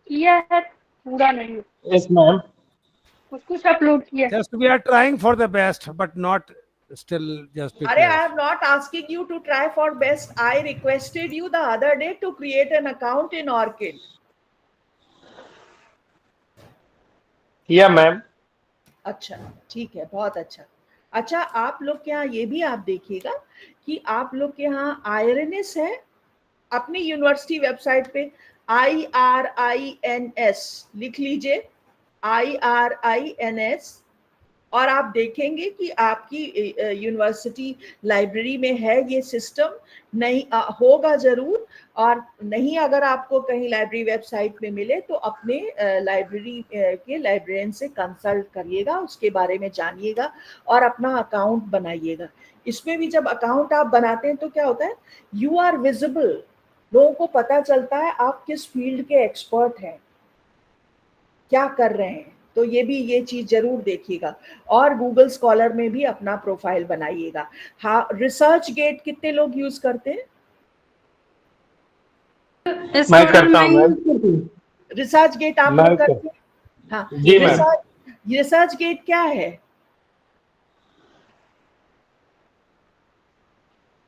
किया है, पूरा नहीं। Yes ma'am. कुछ अपलोड किया। Just we are trying for the best, but not still just. अरे, I am not asking you to try for best. I requested you the other day to create an account in ORCID. Yeah ma'am. अच्छा, ठीक है, बहुत अच्छा। अच्छा, आप लोग के यहाँ ये भी आप देखिएगा कि आप लोग के यहाँ IRNS है अपनी यूनिवर्सिटी वेबसाइट पे, IRINS लिख लीजिए, IRINS, और आप देखेंगे कि आपकी यूनिवर्सिटी लाइब्रेरी में है ये सिस्टम। नहीं होगा जरूर, और नहीं अगर आपको कहीं लाइब्रेरी वेबसाइट में मिले तो अपने लाइब्रेरी के लाइब्रेरियन से कंसल्ट करिएगा, उसके बारे में जानिएगा और अपना अकाउंट बनाइएगा। इसमें भी जब अकाउंट आप बनाते हैं तो क्या होता है, यू आर विजिबल, लोगों को पता चलता है आप किस फील्ड के एक्सपर्ट हैं, क्या कर रहे हैं। तो ये चीज जरूर देखिएगा। और गूगल स्कॉलर में भी अपना प्रोफाइल बनाइएगा। हाँ, रिसर्च गेट कितने लोग यूज करते हैं? मैं करता हूँ मैम। रिसर्च गेट आप मैं लोग करते हैं? हाँ, जी मैम। रिसर्च गेट क्या है?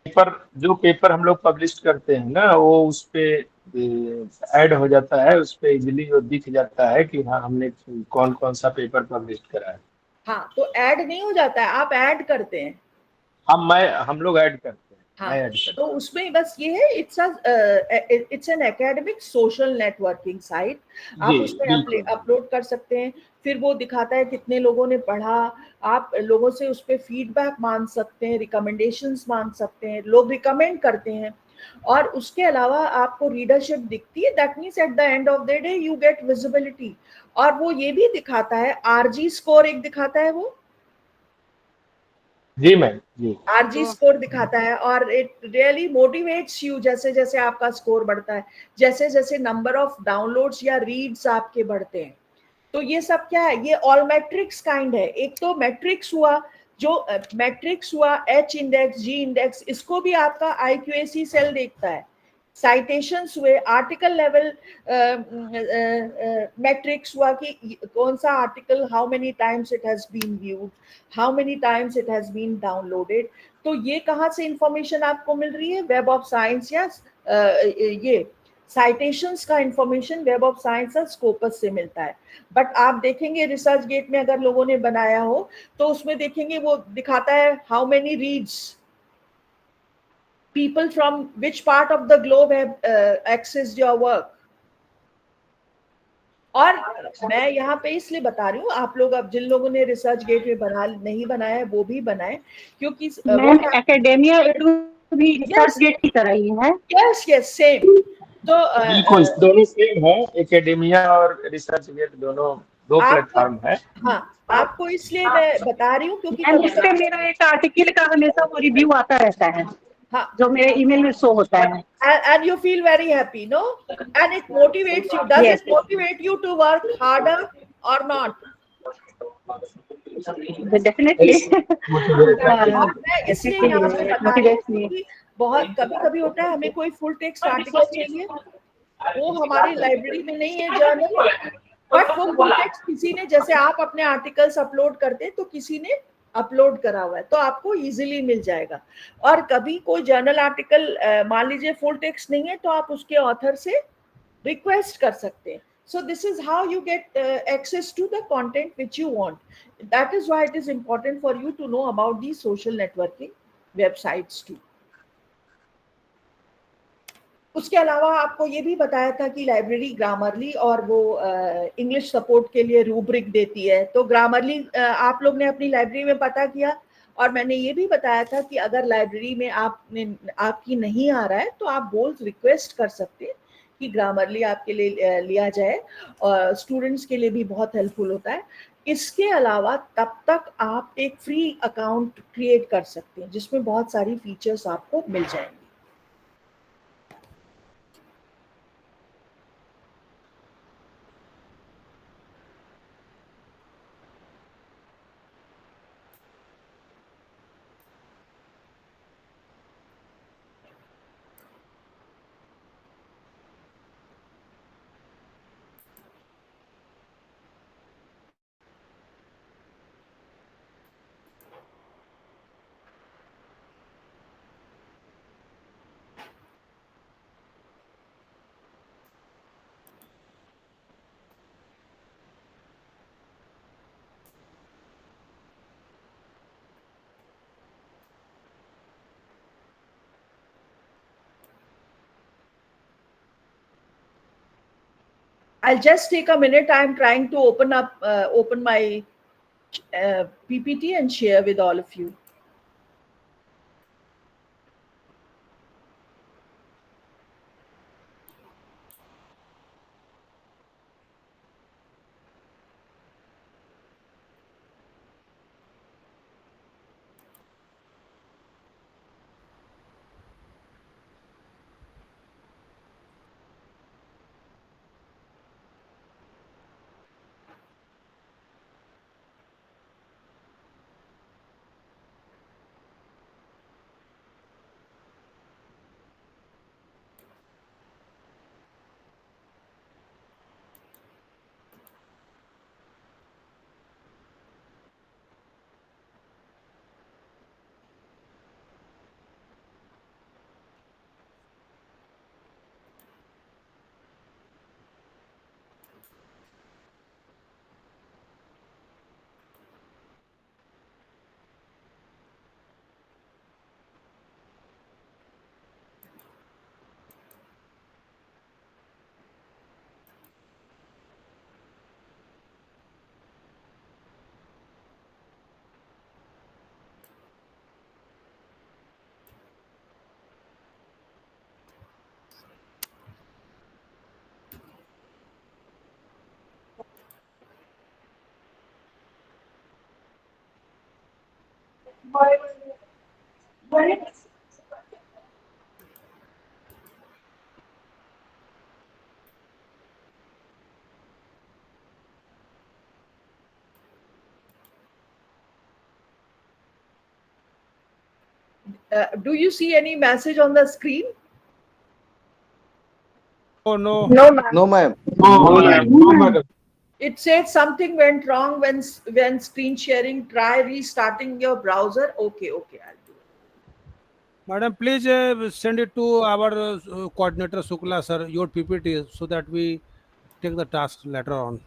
पेपर हम लोग पब्लिश करते हैं ना, वो उस पे ऐड हो जाता है, उस पे इजीली वो दिख जाता है कि हाँ हमने कौन कौन सा पेपर पब्लिश करा है। हाँ, तो ऐड नहीं हो जाता है, आप ऐड करते हैं। हम लोग ऐड करते हैं। हाँ, मैं ऐड करता तो उसमें बस ये है, it's an academic social networking site. हूँ। आप जी उसमें बिल्कुल। अपलोड कर सकते हैं, फिर वो दिखाता है कितने लोगों ने पढ़ा। आप लोगों से उस पर फीडबैक मांग सकते हैं, रिकमेंडेशंस मांग सकते हैं, लोग रिकमेंड करते हैं। और उसके अलावा आपको रीडरशिप दिखती है, that means at the end of the day you get visibility. और वो ये भी दिखाता है, आरजी स्कोर एक दिखाता है, वो जी मैम जी। आरजी स्कोर दिखाता है, और इट रियली मोटिवेट्स यू। जैसे जैसे आपका स्कोर बढ़ता है, जैसे जैसे नंबर ऑफ डाउनलोड्स या रीड्स आपके बढ़ते हैं, तो ये सब क्या है, ये ऑल मैट्रिक्स काइंड है। एक तो मैट्रिक्स हुआ, जो मैट्रिक्स हुआ, एच इंडेक्स, जी इंडेक्स, इसको भी आपका IQAC सेल देखता है। साइटेशंस हुए, आर्टिकल लेवल मैट्रिक्स हुआ कि कौन सा article, how many times it has been viewed, how many times it has been downloaded. तो ये कहाँ से इंफॉर्मेशन आपको मिल रही है? वेब ऑफ साइंस या ये साइटेशंस का इंफॉर्मेशन वेब ऑफ साइंस और स्कोपस से मिलता है। बट आप देखेंगे रिसर्च गेट में अगर लोगों ने बनाया हो, तो उसमें देखेंगे वो दिखाता है how many reads, people from which part of the globe have accessed your work। और मैं यहाँ पे इसलिए बता रही हूँ, आप लोग अब जिन लोगों ने रिसर्च गेट में नहीं बनाया है वो भी बनाए, क्योंकि मैम एकेडेमिया भी रिसर्च गेट की तरह ही है। Yes yes same. तो बिल्कुल दोनों सेम है, एकेडेमिया और रिसर्च गेट दोनों दो प्लेटफॉर्म है। हाँ, आपको इसलिए मैं बता रही हूँ क्योंकि मैम इस पे मेरा एक आर्टिकल का हमेशा वो रिव्यू आता रहता है, हाँ, जो मेरे ईमेल में शो होता है। and you feel very happy, no? And it motivates you. Does Yes. it motivate you to work harder or not? Definitely. और मैं इसलिए यहाँ पे बता रही हूँ कि बहुत कभी कभी होता है, हमें कोई फुल टेक्स्ट आर्टिकल चाहिए, वो हमारी लाइब्रेरी में नहीं है जर्नल, बट वो फुल टेक्स्ट किसी ने, जैसे आप अपने आर्टिकल्स अपलोड करते हैं तो किसी ने अपलोड करा हुआ है, तो आपको इजीली मिल जाएगा। और कभी कोई जर्नल आर्टिकल मान लीजिए फुल टेक्स्ट नहीं है, तो आप उसके ऑथर से रिक्वेस्ट कर सकते हैं। So this is how you get access to the content which you want. That is why it is important for you to know about these social networking websites too. उसके अलावा आपको ये भी बताया था कि लाइब्रेरी ग्रामरली और वो इंग्लिश सपोर्ट के लिए रूब्रिक देती है। तो ग्रामरली आप लोग ने अपनी लाइब्रेरी में पता किया, और मैंने ये भी बताया था कि अगर लाइब्रेरी में आपकी नहीं आ रहा है तो आप बोल्ड रिक्वेस्ट कर सकते हैं कि ग्रामरली आपके लिए लिया जाए, और स्टूडेंट्स के लिए भी बहुत हेल्पफुल होता है। इसके अलावा तब तक आप एक फ्री अकाउंट क्रिएट कर सकते हैं जिसमें बहुत सारी फीचर्स आपको मिल जाएंगे। I'll just take a minute. I'm trying to open my PPT and share with all of you. Do you see any message on the screen? Oh no. No, ma'am. No, ma'am. No, madam. It said something went wrong when screen sharing. Try restarting your browser. Okay, I'll do it. Madam, please send it to our coordinator Sukla sir, your PPT, so that we take the task later on.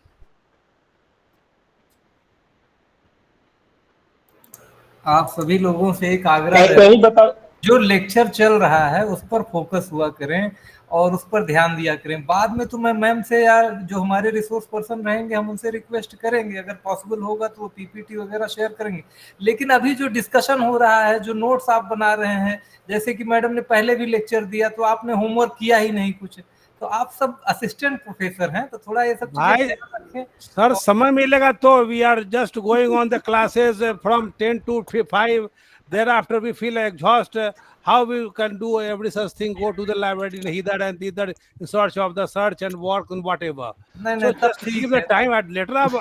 आप सभी लोगों से एक आग्रह ऐसे है, ही बताओ। जो लेक्चर चल रहा है उस पर फोकस हुआ करें और उस पर ध्यान दिया करें। बाद में तो मैं मैम से या जो हमारे रिसोर्स पर्सन रहेंगे हम उनसे रिक्वेस्ट करेंगे, अगर पॉसिबल होगा तो वो पीपीटी वगैरह शेयर करेंगे। लेकिन अभी जो डिस्कशन हो रहा है, जो नोट्स आप बना रहे हैं, जैसे कि मैडम ने पहले भी लेक्चर दिया तो आपने होमवर्क किया ही नहीं कुछ, तो आप सब असिस्टेंट प्रोफेसर हैं तो थोड़ा ये सब भाई चीजें ध्यान रखें। सर समय मिलेगा तो we are just going on the classes from 10 to 5. Thereafter we feel exhausted. How we can do every such thing? Go to the library, either and either in search of the search and work on whatever. नहीं So नहीं, तब just ठीक give the है, time. At later on तब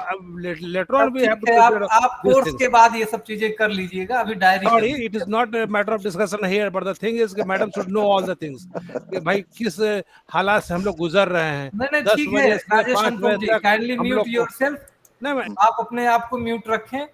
we have ठीक to है। prepare आप these course things. के बाद ये सब चीजें कर लीजिएगा, अभी डायरी कर Sorry, लीजिए। it is not a matter of discussion here, but the thing is कि madam should know all the things. कि भाई किस हालात से हम लोग गुजर रहे हैं। नहीं नहीं 10 ठीक है बजे से राजेश 5 अनुपम बजे जी, तक काइंडली हम म्यूट लोग को योरसेल्फ। नहीं मैं आप अपने आप को म्यूट रखें।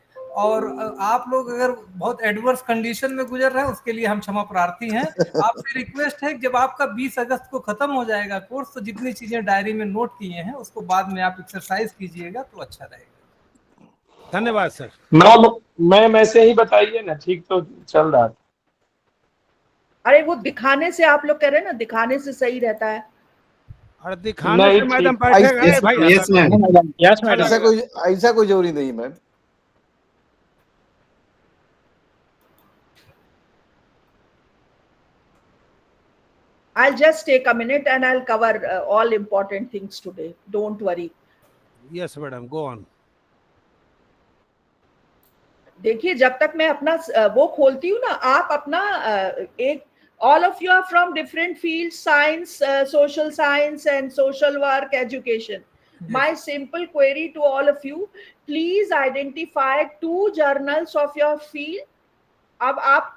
और आप लोग अगर बहुत एडवर्स कंडीशन में गुजर रहे हैं उसके लिए हम क्षमा प्रार्थी हैं। आपसे रिक्वेस्ट है कि जब आपका 20 अगस्त को खत्म हो जाएगा कोर्स, तो जितनी चीजें डायरी में नोट किए हैं उसको बाद में आप एक्सरसाइज कीजिएगा तो अच्छा रहेगा। धन्यवाद सर। मैम ऐसे ही बताइए ना, ठीक तो चल रहा है। अरे वो दिखाने से आप लोग कह रहे हैं ना, दिखाने से सही रहता है। और दिखाने से मैडम ठीक। बैठेगा नहीं भाई। यस मैम, ऐसा कोई जरूरी नहीं ma'am. I'll just take a minute and I'll cover all important things today. Don't worry. Yes madam, go on. देखिए, जब तक मैं अपना वो खोलती हूँ ना, आप अपना एक all of you are from different fields, science, social science and social work, education. My simple query to all of you, please identify 2 journals of your field. अब आप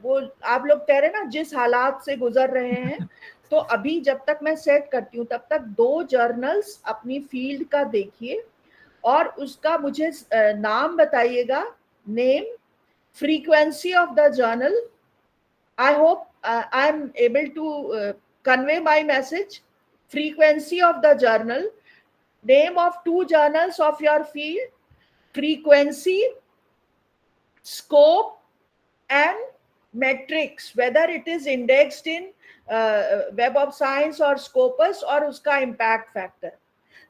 वो आप लोग कह रहे हैं ना जिस हालात से गुजर रहे हैं, तो अभी जब तक मैं सेट करती हूँ तब तक 2 जर्नल्स अपनी फील्ड का देखिए और उसका मुझे नाम बताइएगा, name, frequency of the journal. I hope I am able to convey my message. Frequency of the journal, name of 2 journals of your field, frequency, scope and metrics, whether it is indexed in Web of Science or Scopus और उसका impact factor.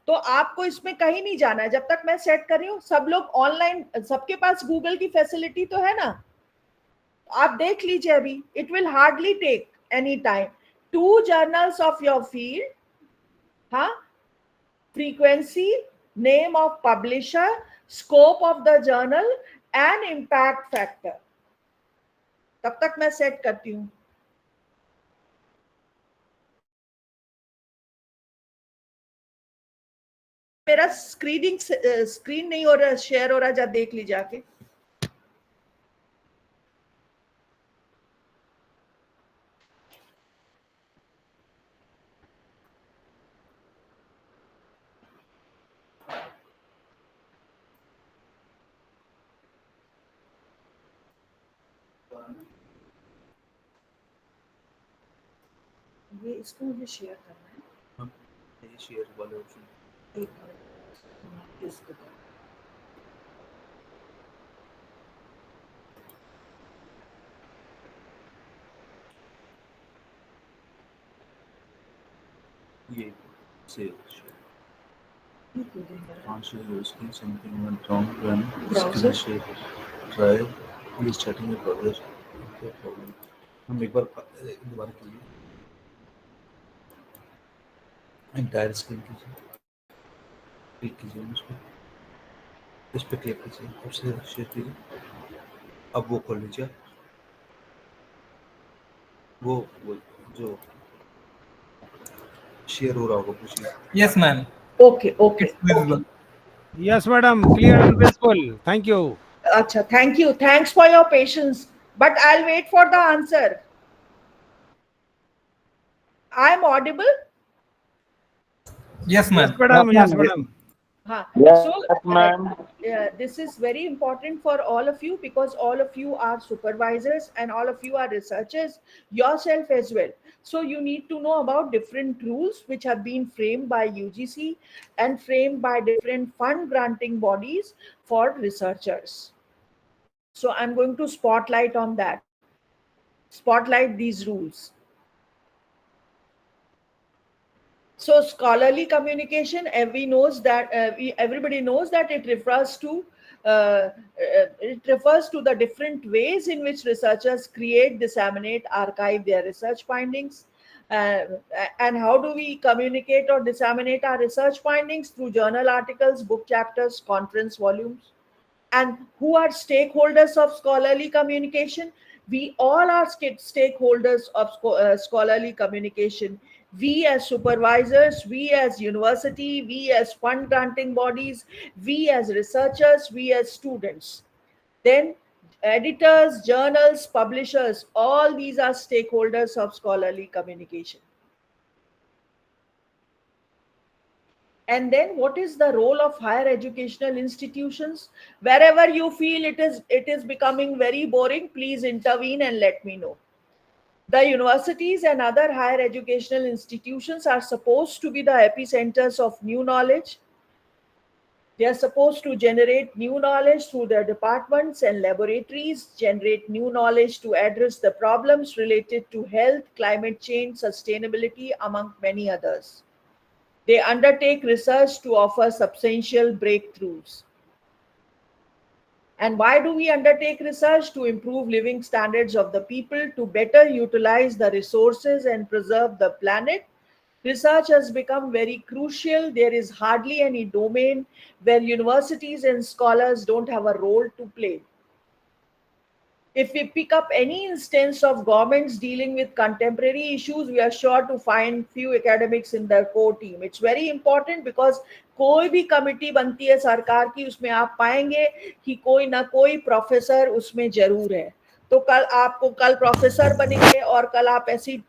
तो आपको इसमें कहीं नहीं जाना है जब तक मैं सेट कर रही हूँ। सब लोग ऑनलाइन, सबके पास गूगल की फैसिलिटी तो है ना, आप देख लीजिए अभी। It will hardly take any time. 2 journals of your field, हाँ, frequency, name of publisher, scope of the journal and impact factor. तब तक मैं सेट करती हूँ। मेरा स्क्रीन नहीं हो रहा, शेयर हो रहा, जा देख लीजिए आके। ये इसको मुझे शेयर करना है। ये शेयर वाले ऑप्शन इसको ये save can't share your screen, something went wrong when screen share. Try please chatting your progress. Okay, problem. हम एक बार दोबारा कीजिए, एंटायर स्क्रीन कीजिए, क्लिक कीजिए उस पर, इस पर क्लिक कीजिए और शेयर कीजिए। अब वो खोल लीजिए, वो जो शेयर हो रहा होगा पूछिए। Yes, ma'am. Okay, okay, It's visible. okay. Yes, madam. Clear and visible. Thank you. Acha, thank you. Thanks for your patience. But I'll wait for the answer. I'm audible? Yes, Yes, ma'am. madam. Yes, madam. Huh. Yes, So ma'am. this is very important for all of you because all of you are supervisors and all of you are researchers yourself as well. So you need to know about different rules which have been framed by UGC and framed by different fund granting bodies for researchers. So I'm going to spotlight on that. Spotlight these rules. So scholarly communication, everybody knows that it refers to the different ways in which researchers create, disseminate, archive their research findings. And how do we communicate or disseminate our research findings? Through journal articles, book chapters, conference volumes. And who are stakeholders of scholarly communication? We all are stakeholders of scholarly communication. We as supervisors, we as university, we as fund granting bodies, we as researchers, we as students. Then editors, journals, publishers, all these are stakeholders of scholarly communication. And then what is the role of higher educational institutions? Wherever you feel it is becoming very boring, please intervene and let me know. The universities and other higher educational institutions are supposed to be the epicenters of new knowledge. They are supposed to generate new knowledge through their departments and laboratories, generate new knowledge to address the problems related to health, climate change, sustainability, among many others. They undertake research to offer substantial breakthroughs. And why do we undertake research? To improve living standards of the people, to better utilize the resources and preserve the planet. Research has become very crucial. There is hardly any domain where universities and scholars don't have a role to play. If we pick up any instance of governments dealing with contemporary issues, we are sure to find few academics in their core team. It's very important because कोई भी committee बनती है सरकार की, उसमें आप पाएंगे कि कोई ना कोई प्रोफेसर उसमें जरूर है. तो कल प्रोफेसर बनेंगे और कल आप ऐसी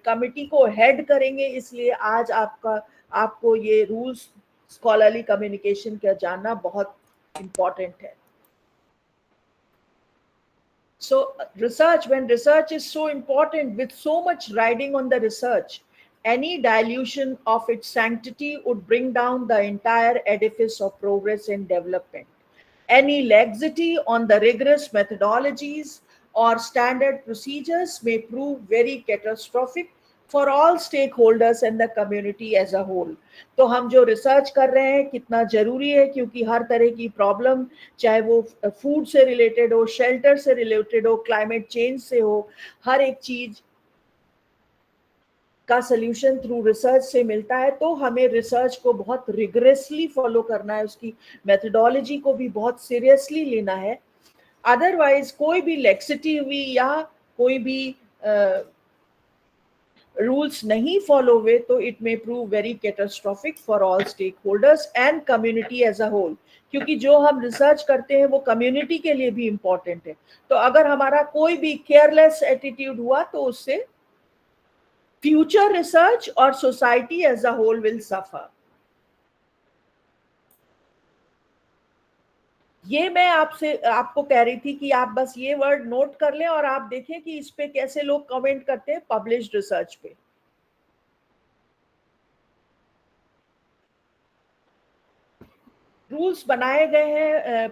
कमिटी को हेड करेंगे. इसलिए आज आपको ये रूल्स स्कॉलरली कम्युनिकेशन का जानना बहुत इंपॉर्टेंट है. So when research is so important, with so much riding on the research, any dilution of its sanctity would bring down the entire edifice of progress and development. Any laxity on the rigorous methodologies or standard procedures may prove very catastrophic for all stakeholders and the community as a whole. तो हम जो research कर रहे हैं कितना जरूरी है, क्योंकि हर तरह की प्रॉब्लम, चाहे वो फूड से रिलेटेड हो, शेल्टर से रिलेटेड हो, क्लाइमेट चेंज से हो, हर एक चीज का सल्यूशन थ्रू रिसर्च से मिलता है. तो हमें रिसर्च को बहुत रिगरसली फॉलो करना है, उसकी मेथोडोलॉजी को भी बहुत सीरियसली लेना है. अदरवाइज कोई भी लेक्सिटी हुई या कोई भी रूल्स नहीं फॉलो हुए तो it may prove very catastrophic for all stakeholders and community as a whole. क्योंकि जो हम रिसर्च करते हैं वो कम्युनिटी के लिए भी इंपॉर्टेंट है. तो अगर हमारा कोई भी केयरलेस एटीट्यूड हुआ तो उससे फ्यूचर रिसर्च और society as a whole will suffer. ये मैं आपको कह रही थी कि आप बस ये वर्ड नोट कर लें और आप देखें कि इस पे कैसे लोग कमेंट करते हैं पब्लिश्ड रिसर्च पे. रूल्स बनाए गए हैं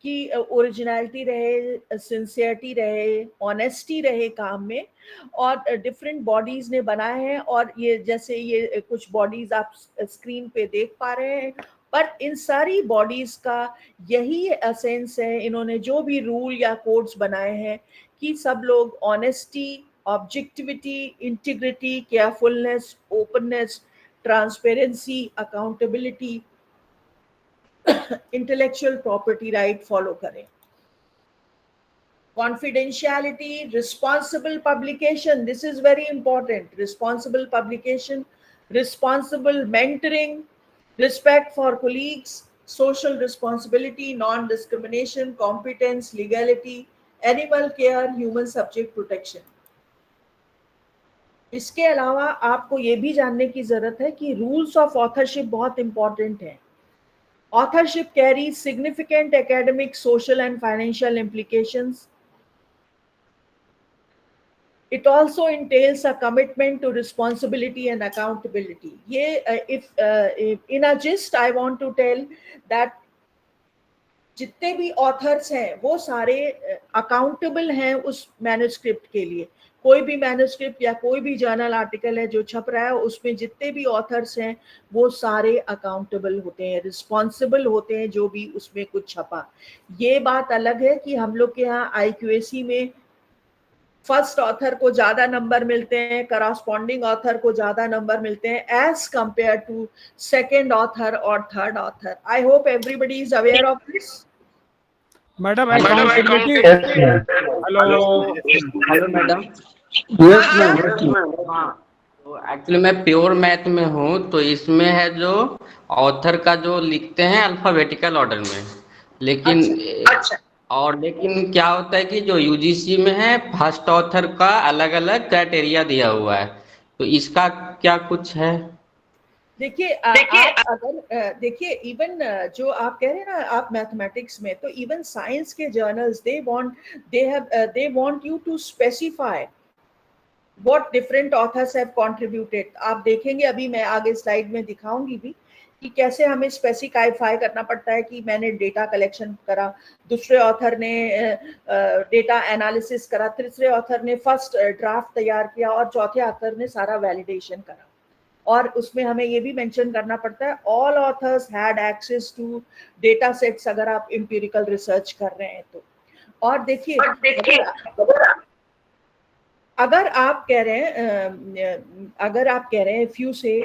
कि ओरिजिनलिटी रहे, सिंसियरिटी रहे, ऑनेस्टी रहे काम में, और डिफरेंट बॉडीज ने बनाए हैं. और ये जैसे ये कुछ बॉडीज आप स्क्रीन पे देख पा रहे हैं, पर इन सारी बॉडीज का यही एसेंस है. इन्होंने जो भी रूल या कोड्स बनाए हैं कि सब लोग honesty, objectivity, integrity, carefulness, openness, transparency, accountability, intellectual property right follow करें. confidentiality, responsible publication. This is very important. Responsible publication, responsible mentoring, respect for colleagues, social responsibility, non-discrimination, competence, legality, animal care, human subject protection. इसके अलावा आपको ये भी जानने की जरूरत है कि रूल्स ऑफ ऑथरशिप बहुत इंपॉर्टेंट है. Authorship carries significant academic, social and financial implications. It also entails a commitment to responsibility and accountability. If in a gist, I want to tell that जितने भी ऑथर्स हैं वो सारे accountable हैं उस manuscript के लिए. कोई भी मैन्युस्क्रिप्ट या कोई भी जर्नल आर्टिकल है जो छप रहा है, उसमें जितने भी ऑथर्स हैं वो सारे अकाउंटेबल होते हैं, रिस्पॉन्सिबल होते हैं जो भी उसमें कुछ छपा. ये बात अलग है कि हम लोग के यहाँ IQAC में फर्स्ट ऑथर को ज्यादा नंबर मिलते हैं, करस्पॉन्डिंग ऑथर को ज्यादा नंबर मिलते हैं as compare to second author और third author. I hope everybody is aware of this. Madam accountability. Hello madam. Yes ma'am. हाँ, तो एक्चुअली मैं प्योर मैथ में हूँ, तो इसमें है जो ऑथर का जो लिखते हैं अल्फाबेटिकल ऑर्डर में, लेकिन लेकिन क्या होता है कि जो यूजीसी में है फर्स्ट ऑथर का अलग अलग क्राइटेरिया दिया हुआ है, तो इसका क्या कुछ है? देखिए अगर देखिए इवन जो आप कह रहे हैं ना आप मैथमेटिक्स में, तो इवन साइंस के journals they want you to specify what different authors have contributed. आप देखेंगे अभी मैं आगे स्लाइड में दिखाऊंगी भी कि कैसे हमें स्पेसिफाई करना पड़ता है कि मैंने डेटा कलेक्शन करा, दूसरे ऑथर ने डेटा एनालिसिस करा, तीसरे ऑथर ने फर्स्ट ड्राफ्ट तैयार किया और चौथे ऑथर ने सारा वैलिडेशन करा. और उसमें हमें ये भी मेंशन करना पड़ता है all authors had access to data sets अगर आप एम्पिरिकल रिसर्च कर रहे हैं तो. और देखिए अगर आप कह रहे हैं if you say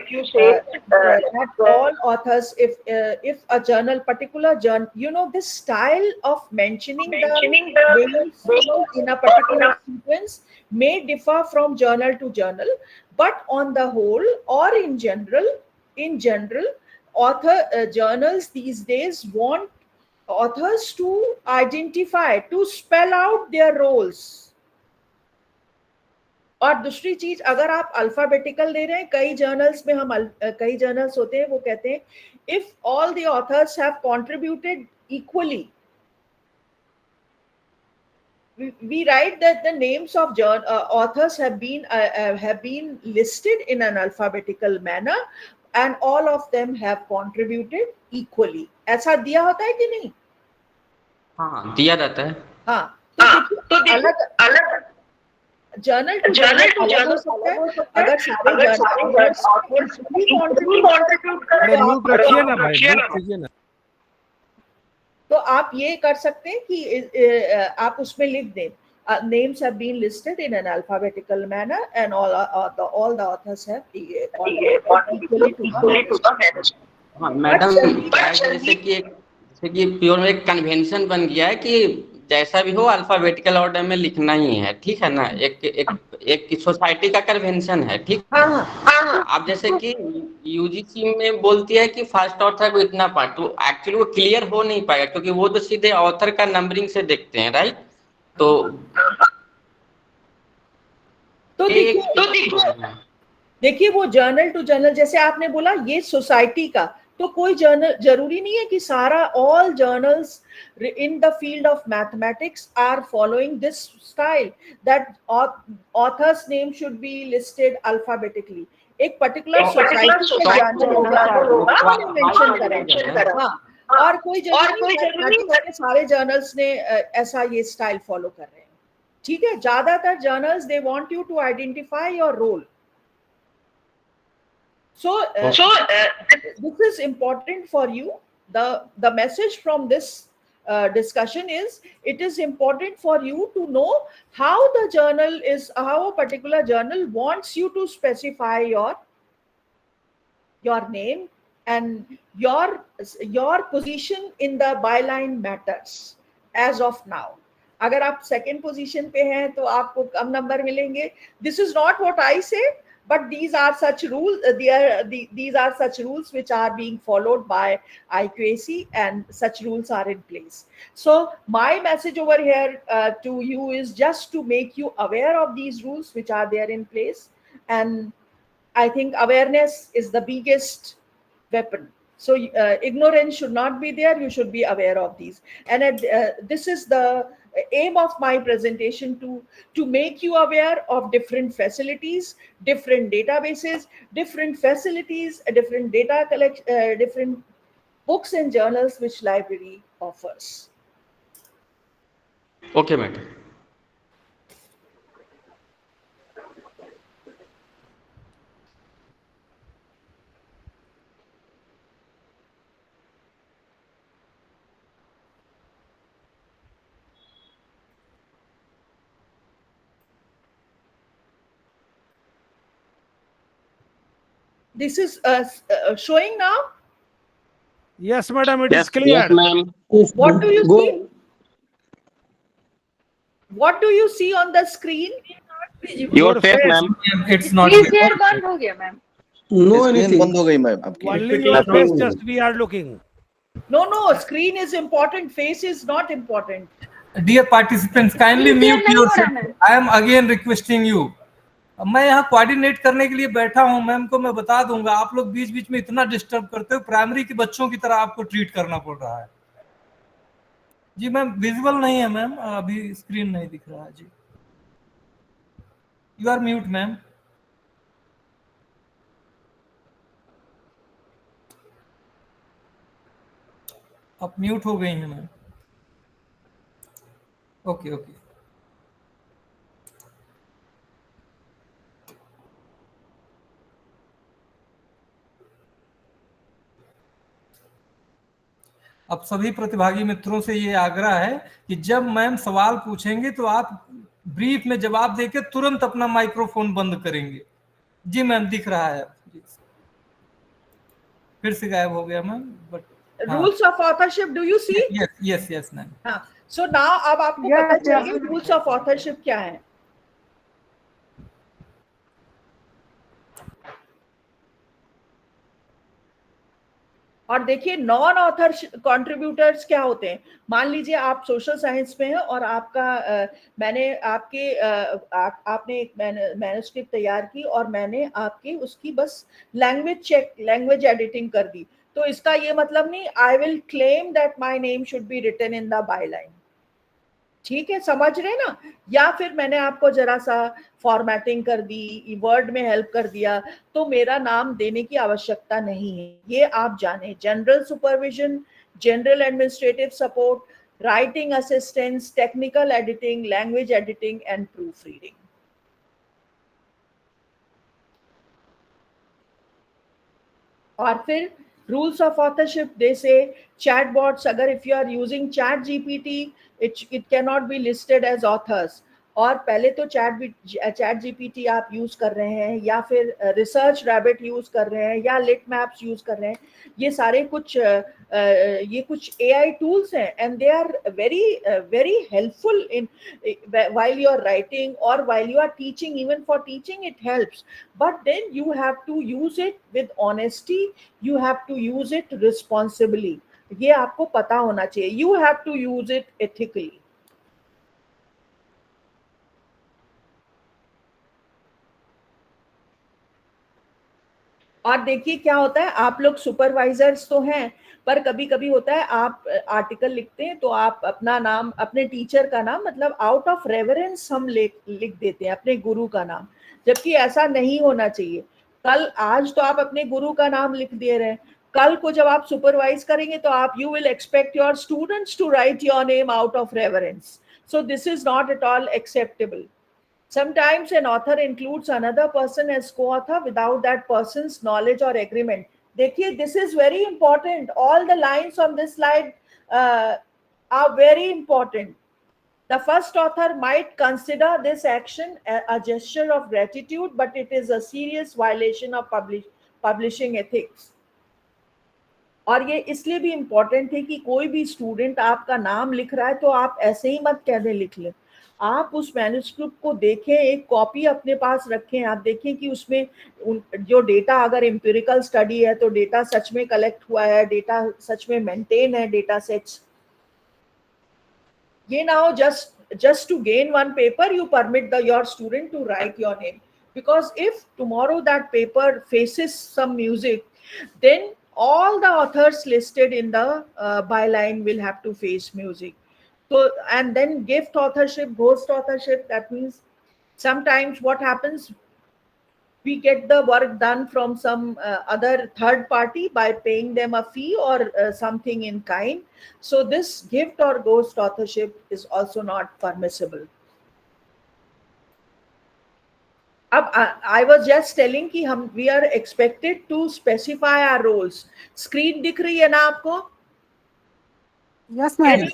that all authors, if a journal, particular journal, you know, this style of mentioning the names in a particular sequence may differ from journal to journal, but on the whole or in general journals these days want authors to identify, to spell out their roles. और दूसरी चीज, अगर आप alphabetical दे रहे हैं, कई journals होते हैं वो कहते हैं if all the author's have contributed equally, we write that the names of authors have been listed in an alphabetical manner and all of them have contributed equally. ऐसा दिया होता है कि नहीं? हाँ, दिया जाता है. हाँ, तो अलग जर्नल टू जर्नल हो सकता है. अगर सारे जर्नल्स कंट्रीब्यूट रखिए ना भाई, कीजिए ना. तो आप ये कर सकते हैं कि आप उसमें लिख दें names have been listed in an alphabetical manner and all the authors have equally to the. हाँ मैडम, जैसे कि प्योर में एक कन्वेंशन बन गया है कि जैसा भी हो अल्फाबेटिकल ऑर्डर में लिखना ही है, ठीक है ना. एक सोसाइटी का कन्वेंशन है, ठीक. हाँ. अब जैसे कि यूजीसी में बोलती है कि फर्स्ट ऑथर को इतना पार्ट, तो एक्चुअली वो क्लियर हो नहीं पाएगा क्योंकि वो तो सीधे ऑथर का नंबरिंग से देखते हैं, राइट. तो देखिए वो जर्नल टू जर्नल, जैसे आपने बोला ये सोसाइटी का, तो कोई जर्नल जरूरी नहीं है कि सारा all journals in the field of mathematics are following this style that author's name should be listed alphabetically. एक particular society का जर्नल होगा वो मेंशन करेंगे. हाँ, और कोई जर्नल नहीं, सारे जर्नल्स ने ऐसा ये स्टाइल फॉलो कर रहे हैं, ठीक है. ज्यादातर journals they want you to identify your role. So this is important for you. The message from this discussion is it is important for you to know how a particular journal wants you to specify your name and your position in the byline matters as of now. अगर आप second position पे हैं तो आपको कम number मिलेंगे. This is not what I से, but these are such rules, these are such rules which are being followed by IQAC, and such rules are in place. So my message over here to you is just to make you aware of these rules which are there in place, and I think awareness is the biggest weapon. So ignorance should not be there. You should be aware of these, and this is the aim of my presentation, to make you aware of different facilities, different databases, different facilities, different data different books and journals which library offers. Okay, madam. This is showing now. Yes, madam, it is clear. Yes, ma'am. What do you see? What do you see on the screen? Your face, ma'am. It's not Please share बंद हो गया ma'am. No screen anything. बंद हो गई ma'am आपकी. Only your face just we are looking. No, screen is important. Face is not important. Dear participants, kindly Please mute share yourself. नहीं हो रहा है. I am again requesting you. मैं यहाँ कोऑर्डिनेट करने के लिए बैठा हूँ. मैम को मैं बता दूंगा, आप लोग बीच बीच में इतना डिस्टर्ब करते हो, प्राइमरी के बच्चों की तरह आपको ट्रीट करना पड़ रहा है. जी मैम, विजुअल नहीं है मैम, अभी स्क्रीन नहीं दिख रहा है जी. You are mute ma'am. आप म्यूट हो गई हैं मैम. ओके. अब सभी प्रतिभागी मित्रों से ये आग्रह है कि जब मैम सवाल पूछेंगे तो आप ब्रीफ में जवाब देके तुरंत अपना माइक्रोफोन बंद करेंगे. जी मैम, दिख रहा है. फिर से गायब हो गया ma'am. But Rules of authorship, do you see? Yes ma'am. हाँ. So now अब आपको पता चलिए rules of authorship क्या है. और देखिए नॉन ऑथर कंट्रीब्यूटर्स क्या होते हैं. मान लीजिए आप सोशल साइंस में हैं और आपका आपने एक मैन्युस्क्रिप्ट तैयार की और मैंने आपकी उसकी बस लैंग्वेज एडिटिंग कर दी, तो इसका ये मतलब नहीं I will claim that my name should be written in the byline. ठीक है, समझ रहे ना. या फिर मैंने आपको जरा सा फॉर्मेटिंग कर दी, वर्ड में हेल्प कर दिया, तो मेरा नाम देने की आवश्यकता नहीं है. ये आप जाने. General supervision, general administrative support, writing assistance, technical editing, language editing and proof reading. और फिर rules of authorship, they say chatbots, agar if you are using chat gpt, it cannot be listed as authors. और पहले तो chat GPT आप use कर रहे हैं, या फिर रिसर्च रैबिट यूज कर रहे हैं, या लिट मैप्स यूज कर रहे हैं. ये सारे कुछ AI टूल्स हैं, and they are very helpful in while you are writing or while you are teaching. Even for teaching it helps, but then you have to use it with honesty, you have to use it responsibly. ये आपको पता होना चाहिए. You have to use it ethically. और देखिए क्या होता है, आप लोग सुपरवाइजर्स तो हैं, पर कभी कभी होता है आप आर्टिकल लिखते हैं तो आप अपना नाम, अपने टीचर का नाम, मतलब आउट ऑफ रेवरेंस हम लिख देते हैं अपने गुरु का नाम, जबकि ऐसा नहीं होना चाहिए. आज तो आप अपने गुरु का नाम लिख दे रहे हैं, कल को जब आप सुपरवाइज करेंगे तो आप you will expect your students to write your name out of reverence. So this is not at all acceptable. Sometimes an author includes another person as co-author without that person's knowledge or agreement. देखिए, this is very important. All the lines on this slide are very important. The first author might consider this action a gesture of gratitude, but it is a serious violation of publishing ethics. और ये इसलिए भी important है कि कोई भी student आपका नाम लिख रहा है तो आप ऐसे ही मत कह दें लिख लें, आप उस मैन्युस्क्रिप्ट को देखें, एक कॉपी अपने पास रखें, आप देखें कि उसमें जो डेटा, अगर एम्पिरिकल स्टडी है तो डेटा सच में कलेक्ट हुआ है, डेटा सच में मेंटेन है, डेटा सेट्स। ये ना हो just to gain one paper you permit your student to write your name, because if tomorrow that paper faces some music, then all the authors listed in the byline will have to face music. So, and then gift authorship, ghost authorship, that means sometimes what happens, we get the work done from some other third party by paying them a fee or something in kind. So this gift or ghost authorship is also not permissible. I was just telling कि हम we are expected to specify our roles. Screen दिख रही है ना आपको? Yes, ma'am.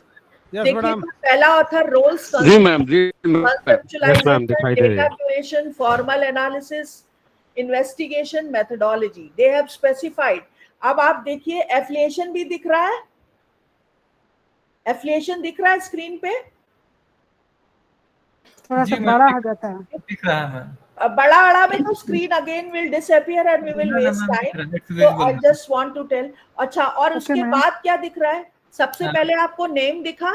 Yes, madam. पहला author roles, जी ma'am, जी ma'am. Yes, ma'am, दिखाई दे रही है. data curation, formal analysis, investigation, methodology. They have specified. अब आप देखिए affiliation भी दिख रहा है, affiliation दिख रहा है स्क्रीन पे, थोड़ा सा बड़ा हो जाता है, दिख रहा है मैम, बड़ा में तो screen again will disappear and we will waste time. So I just want to tell. अच्छा, और उसके बाद क्या दिख रहा है? सबसे पहले आपको name दिखा,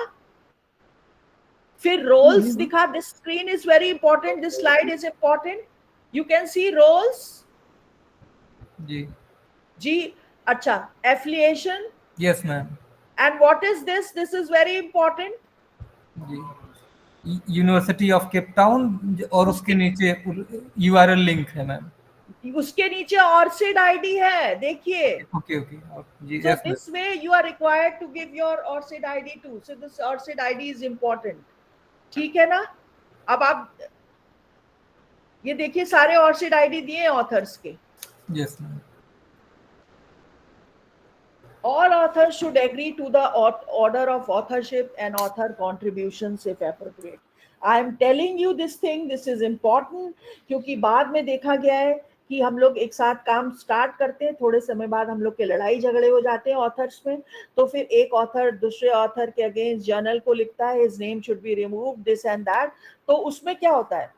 फिर roles दिखा. This screen is very important, this slide is important. You can see roles. जी, अच्छा, affiliation. Yes, ma'am. And what is this? This is very important. University of Cape Town, और उसके नीचे URL लिंक है ma'am, उसके नीचे ORCID ID है, देखिए. Okay जी. So this way you are required to give your ORCID ID too. So this ORCID ID is important. ठीक है ना? अब आप ये देखिए सारे ORCID ID दिए हैं ऑथर्स के. Yes, ma'am. All authors should agree to the order of authorship and author contributions if appropriate. I am telling you this thing, this is important, क्योंकि बाद में देखा गया है कि हम लोग एक साथ काम स्टार्ट करते हैं, थोड़े समय बाद हम लोग के लड़ाई झगड़े हो जाते हैं ऑथर्स में, तो फिर एक ऑथर दूसरे ऑथर के अगेंस्ट जर्नल को लिखता है, his name should be removed, this and that. तो उसमें क्या होता है?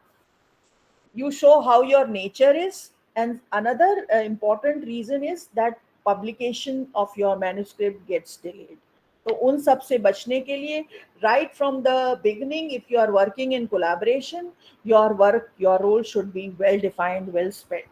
You show how your nature is, and another important reason is that publication of your manuscript gets delayed. तो उन सब से बचने के लिए right from the beginning, if you are working in collaboration, your role should be well defined, well spent.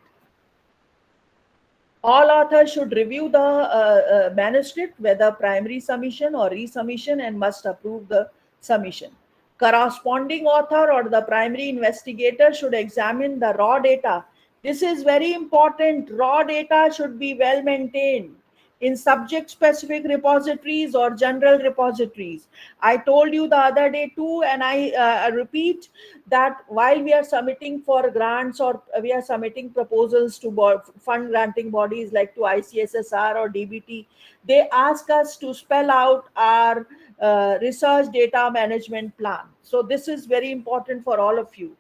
All authors should review the manuscript, whether primary submission or resubmission, and must approve the submission. Corresponding author or the primary investigator should examine the raw data. This is very important. Raw data should be well maintained in subject-specific repositories or general repositories. I told you the other day too, and I repeat that while we are submitting for grants or we are submitting proposals to fund granting bodies like to ICSSR or DBT, they ask us to spell out our research data management plan. So this is very important for all of you.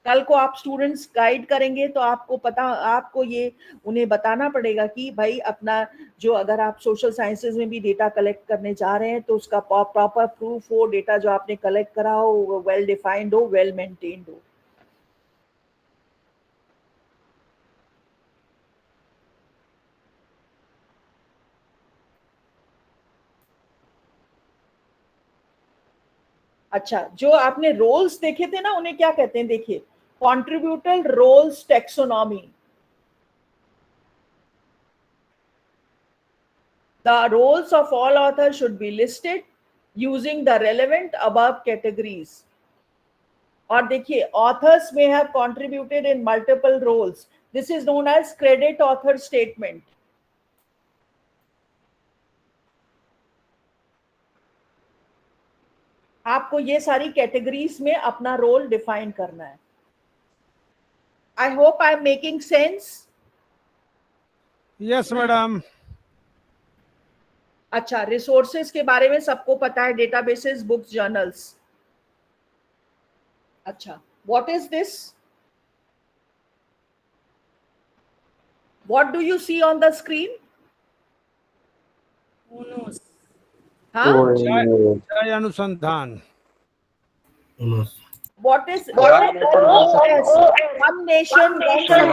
कल को आप students guide करेंगे तो आपको ये उन्हें बताना पड़ेगा कि भाई अपना जो, अगर आप सोशल साइंसेज में भी डेटा कलेक्ट करने जा रहे हैं तो उसका प्रॉपर प्रूफ हो, डेटा जो आपने कलेक्ट करा हो वेल डिफाइंड हो, वेल मेंटेन्ड हो. अच्छा, जो आपने रोल्स देखे थे ना, उन्हें क्या कहते हैं? देखिए, contributor roles taxonomy. The roles of all authors should be listed using the relevant above categories. और देखिए, authors may have contributed in multiple roles. This is known as credit author statement. आपको ये सारी कैटेगरीज में अपना role define करना है. I hope I am making sense. Yes, madam. अच्छा, रिसोर्सेज के बारे में सबको पता है, डेटाबेसेस, बुक्स, जर्नल्स. अच्छा, what is this? What do you see on the screen? Huh? जय अनुसंधान। What is one nation,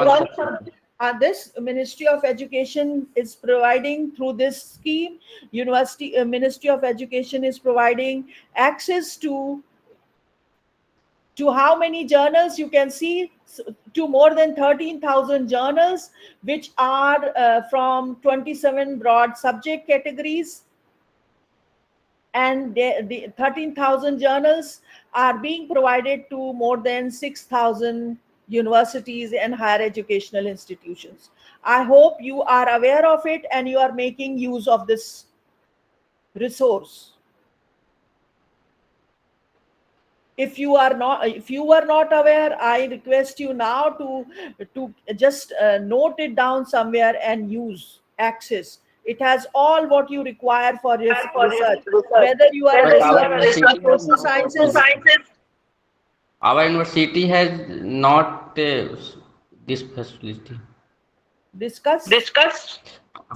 one subject? This Ministry of Education is providing through this scheme. University Ministry of Education is providing access to how many journals you can see, to more than 13,000 journals, which are from 27 broad subject categories, and the 13,000 journals are being provided to more than 6,000 universities and higher educational institutions. I hope you are aware of it and you are making use of this resource. If you were not aware, I request you now to just note it down somewhere and use access. It has all what you require for research, whether you are a researcher in social sciences. Our university has not this facility. Discuss.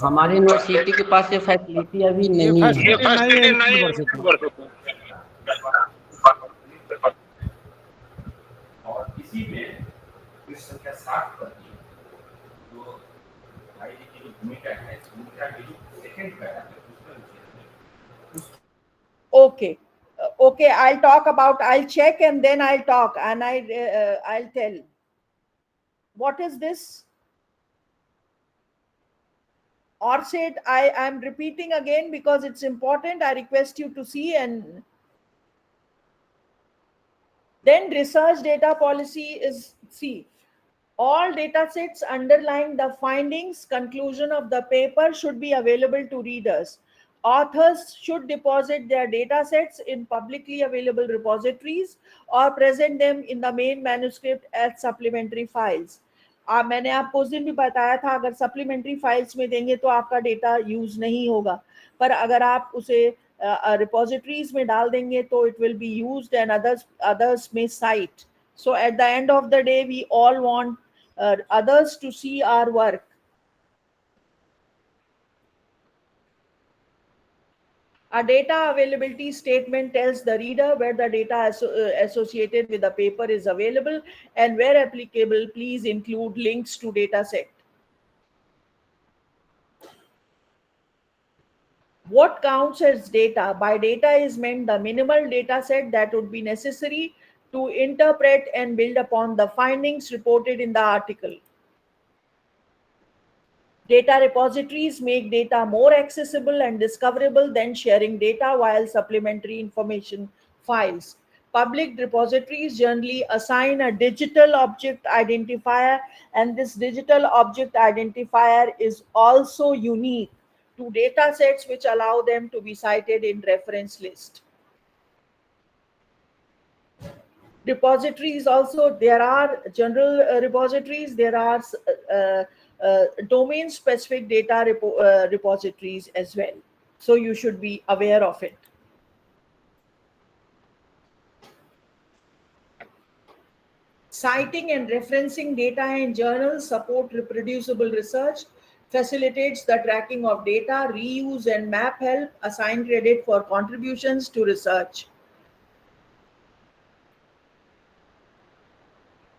हमारी university के पास ये facility अभी ये नहीं है। Facility नहीं है university. और इसी में इस संख्या 60 पर जो भाई जी की जो भूमिका है, भूमिका की जो सेकंड पैरा है Okay. Okay, I'll check and then I'll talk and I'll tell. What is this? ORCID, I am repeating again because it's important. I request you to see. And then research data policy is C. All data sets underlying the findings, conclusion of the paper should be available to readers. Authors should deposit their data sets in publicly available repositories or present them in the main manuscript as supplementary files. मैंने आपको उस दिन भी बताया था, अगर supplementary files में देंगे तो आपका डेटा यूज नहीं होगा, पर अगर आप उसे रिपोजिटरीज में डाल देंगे तो it will be used and others may cite. So at the end of the day, we all want others to see our work. A data availability statement tells the reader where the data associated with the paper is available, and where applicable, please include links to data set. What counts as data? By data is meant the minimal data set that would be necessary to interpret and build upon the findings reported in the article. Data repositories make data more accessible and discoverable than sharing data via supplementary information files. Public repositories generally assign a digital object identifier, and this digital object identifier is also unique to data sets, which allow them to be cited in reference list. Repositories also, there are general repositories, there are domain specific data repositories as well. So you should be aware of it. Citing and referencing data in journals support reproducible research, facilitates the tracking of data, reuse and map help, assign credit for contributions to research.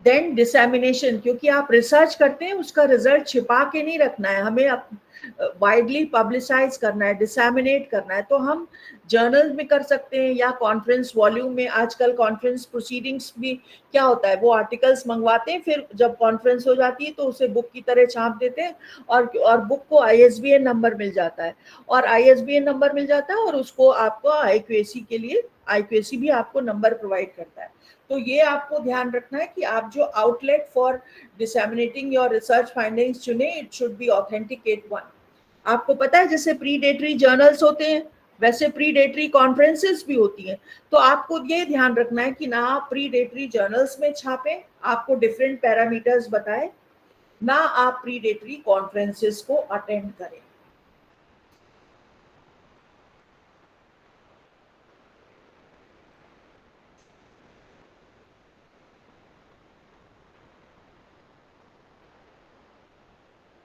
Then dissemination, क्योंकि आप research करते हैं उसका result छिपा के नहीं रखना है, हमें वाइडली पब्लिसाइज करना है, डिसैमिनेट करना है। तो हम जर्नल में कर सकते हैं या कॉन्फ्रेंस वॉल्यूम में। आजकल कॉन्फ्रेंस प्रोसीडिंग्स भी क्या होता है, वो आर्टिकल्स मंगवाते हैं, फिर जब कॉन्फ्रेंस हो जाती है तो उसे बुक की तरह छाप देते हैं और बुक को ISBN नंबर मिल जाता है, और ISBN नंबर मिल जाता है और उसको आपको IQAC के लिए IQAC भी आपको नंबर प्रोवाइड करता है। तो ये आपको ध्यान रखना है कि आप जो outlet for disseminating your research findings चुने, it should be authenticate one. आपको पता है जैसे प्रीडेटरी जर्नल्स होते हैं वैसे प्रीडेटरी कॉन्फ्रेंसेस भी होती हैं, तो आपको ये ध्यान रखना है कि ना आप प्रीडेटरी जर्नल्स में छापें, आपको डिफरेंट पैरामीटर्स बताए, ना आप प्रीडेटरी कॉन्फ्रेंसेस को अटेंड करें।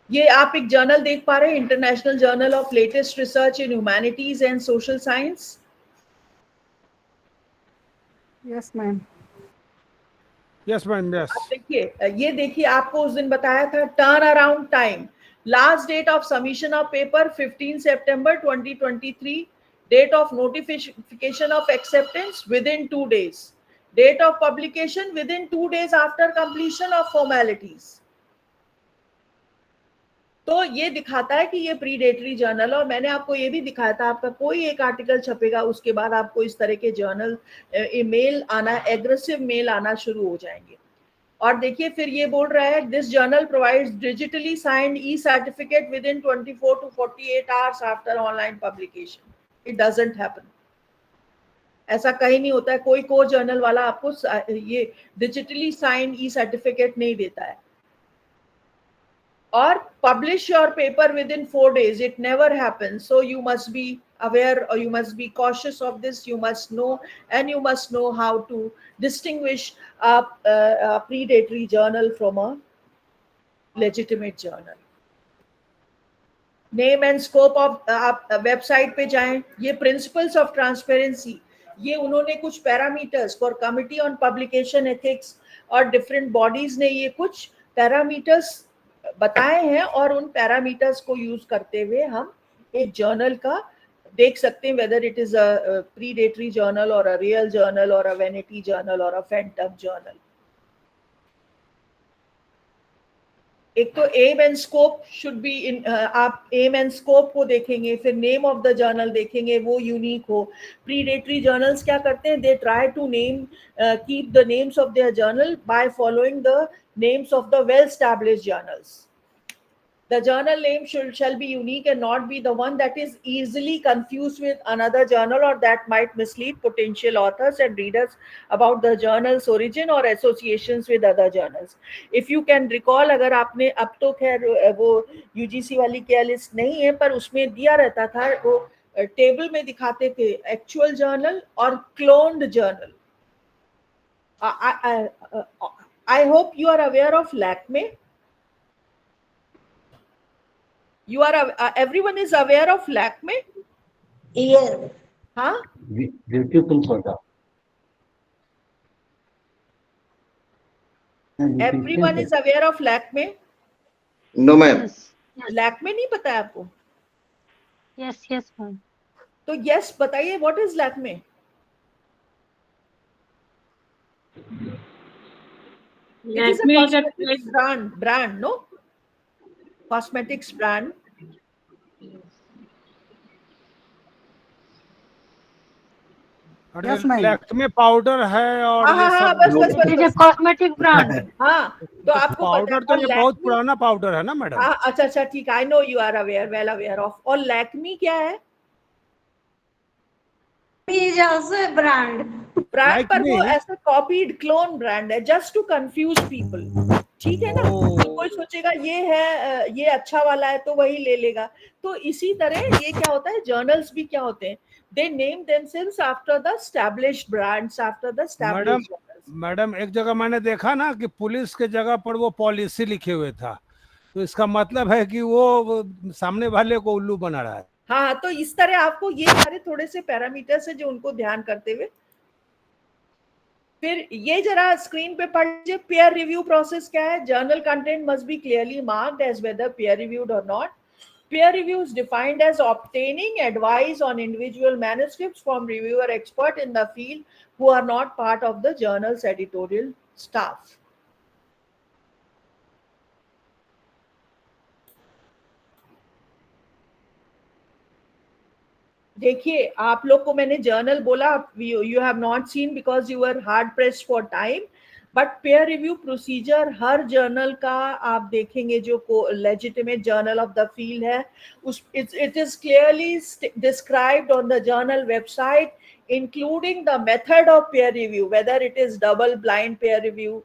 ये आप एक जर्नल देख पा रहे हैं, international journal of latest research in humanities and social science. Yes, ma'am. Yes, ma'am. Yes. आप देखिए, ये देखिए, आपको उस दिन बताया था turn around time, last date of submission of paper 15 September 2023, date of notification of acceptance within 2 days, date of publication within 2 days after completion of formalities. तो ये दिखाता है कि ये प्रीडेटरी जर्नल, और मैंने आपको ये भी दिखाया था, आपका कोई एक आर्टिकल छपेगा उसके बाद आपको इस तरह के जर्नल ईमेल आना, एग्रेसिव मेल आना शुरू हो जाएंगे। और देखिए फिर ये बोल रहा है, this journal provides digitally signed E certificate with in 24 to 48 hours after online publication. It doesn't happen, ऐसा कहीं नहीं होता है, कोई को जर्नल वाला आपको ये डिजिटली साइंड ई सर्टिफिकेट नहीं देता है। Or publish your paper within 4 days. It never happens. So you must be aware, or you must be cautious of this. You must know, and you must know how to distinguish a predatory journal from a legitimate journal. Name and scope of आप website पे जाएं, ये principles of transparency, ये उन्होंने कुछ parameters for committee on publication ethics और different bodies ने ये कुछ पैरामीटर्स बताए हैं, और उन पैरामीटर्स को यूज करते हुए हम एक जर्नल का देख सकते हैं weather it is a predatory journal और अ रियल जर्नल और अ वैनिटी जर्नल और अ फैंटम जर्नल। एक तो aim and scope should be in, आप एम एंड स्कोप को देखेंगे, फिर नेम ऑफ द जर्नल देखेंगे, वो यूनिक हो। प्रीडेटरी जर्नल्स क्या करते हैं, they try to name keep the names of their journal by following the names of the well established journals. The journal name shall be unique and not be the one that is easily confused with another journal, or that might mislead potential authors and readers about the journal's origin or associations with other journals. If you can recall, अगर आपने, अब तो खैर वो UGC वाली क्या list नहीं है, पर उसमें दिया रहता था, वो टेबल में दिखाते थे एक्चुअल जर्नल और cloned journal. I hope you are aware of LACME. You are everyone is aware of LACME? Yes. Huh? Beautiful photo. Everyone is aware of LACME? No ma'am. LACME नहीं पता है आपको? Yes, yes, ma'am. तो yes बताइए, what is LACME? It is a cosmetics brand, no? Cosmetics brand. Yes, ma'am. Lakme powder है और ये हाँ, सब बस It is a cosmetic brand. हाँ, तो आपको पाउडर पता तो ये बहुत पुराना पाउडर है ना मैडम। हाँ, अच्छा ठीक, I know you are aware, well aware of. और लैक्मी क्या है? Is also a brand. Brand पर वो Lakme? ऐसा कॉपीड क्लोन ब्रांड है, जस्ट टू कंफ्यूज पीपल। ठीक है ना, तो कोई सोचेगा ये है, ये अच्छा वाला है तो वही ले लेगा। तो इसी तरह ये क्या होता है, जर्नल्स भी क्या होते हैं, they name themselves after the established brands, after the established journals. Madam एक जगह मैंने देखा ना कि पुलिस के जगह पर वो पॉलिसी लिखे हुए था, तो इसका मतलब है कि वो सामने वाले को उल्लू बना रहा है। हाँ, तो इस तरह आपको ये सारे थोड़े से पैरामीटर्स है जो उनको ध्यान करते हुए, फिर ये जरा स्क्रीन पे पढ़ लीजिए। पेयर रिव्यू प्रोसेस क्या है, journal content must be clearly marked as whether peer reviewed और not. Peer review is defined as obtaining advice on individual manuscripts from reviewer expert in the field who are not part of the journal's editorial staff. देखिए, आप लोग को मैंने journal बोला, you have not seen because you were hard pressed for time. But peer review procedure हर journal का आप देखेंगे, जो legitimate journal of the field है, it is clearly described on the journal website, including the method of peer review, whether it is double blind peer review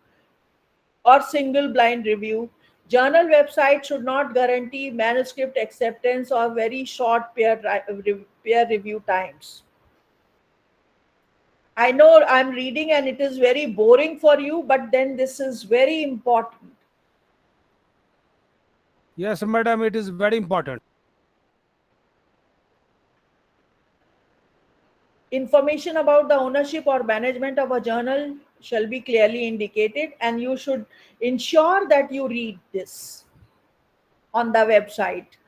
or single blind review. Journal website should not guarantee manuscript acceptance or very short peer review times. I know I'm reading and it is very boring for you, but then this is very important. Yes, madam, it is very important. Information about the ownership or management of a journal shall be clearly indicated, and you should ensure that you read this on the website.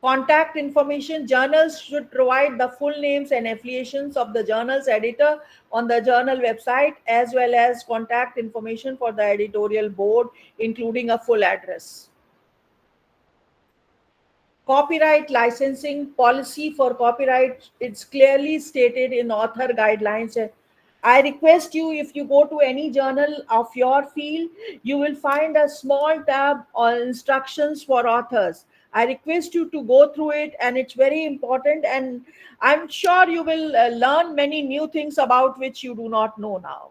Contact information. Journals should provide the full names and affiliations of the journal's editor on the journal website, as well as contact information for the editorial board, including a full address. Copyright licensing policy. For copyright, it's clearly stated in author guidelines. I request you, if you go to any journal of your field, you will find a small tab on instructions for authors. I request you to go through it, and it's very important, and I'm sure you will learn many new things about which you do not know now.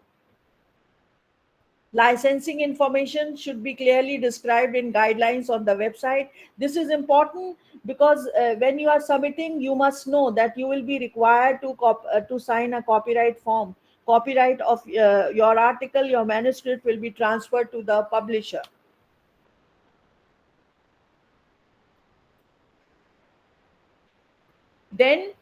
Licensing information should be clearly described in guidelines on the website. This is important because when you are submitting, you must know that you will be required to sign a copyright form. Copyright of your article, your manuscript will be transferred to the publisher. Then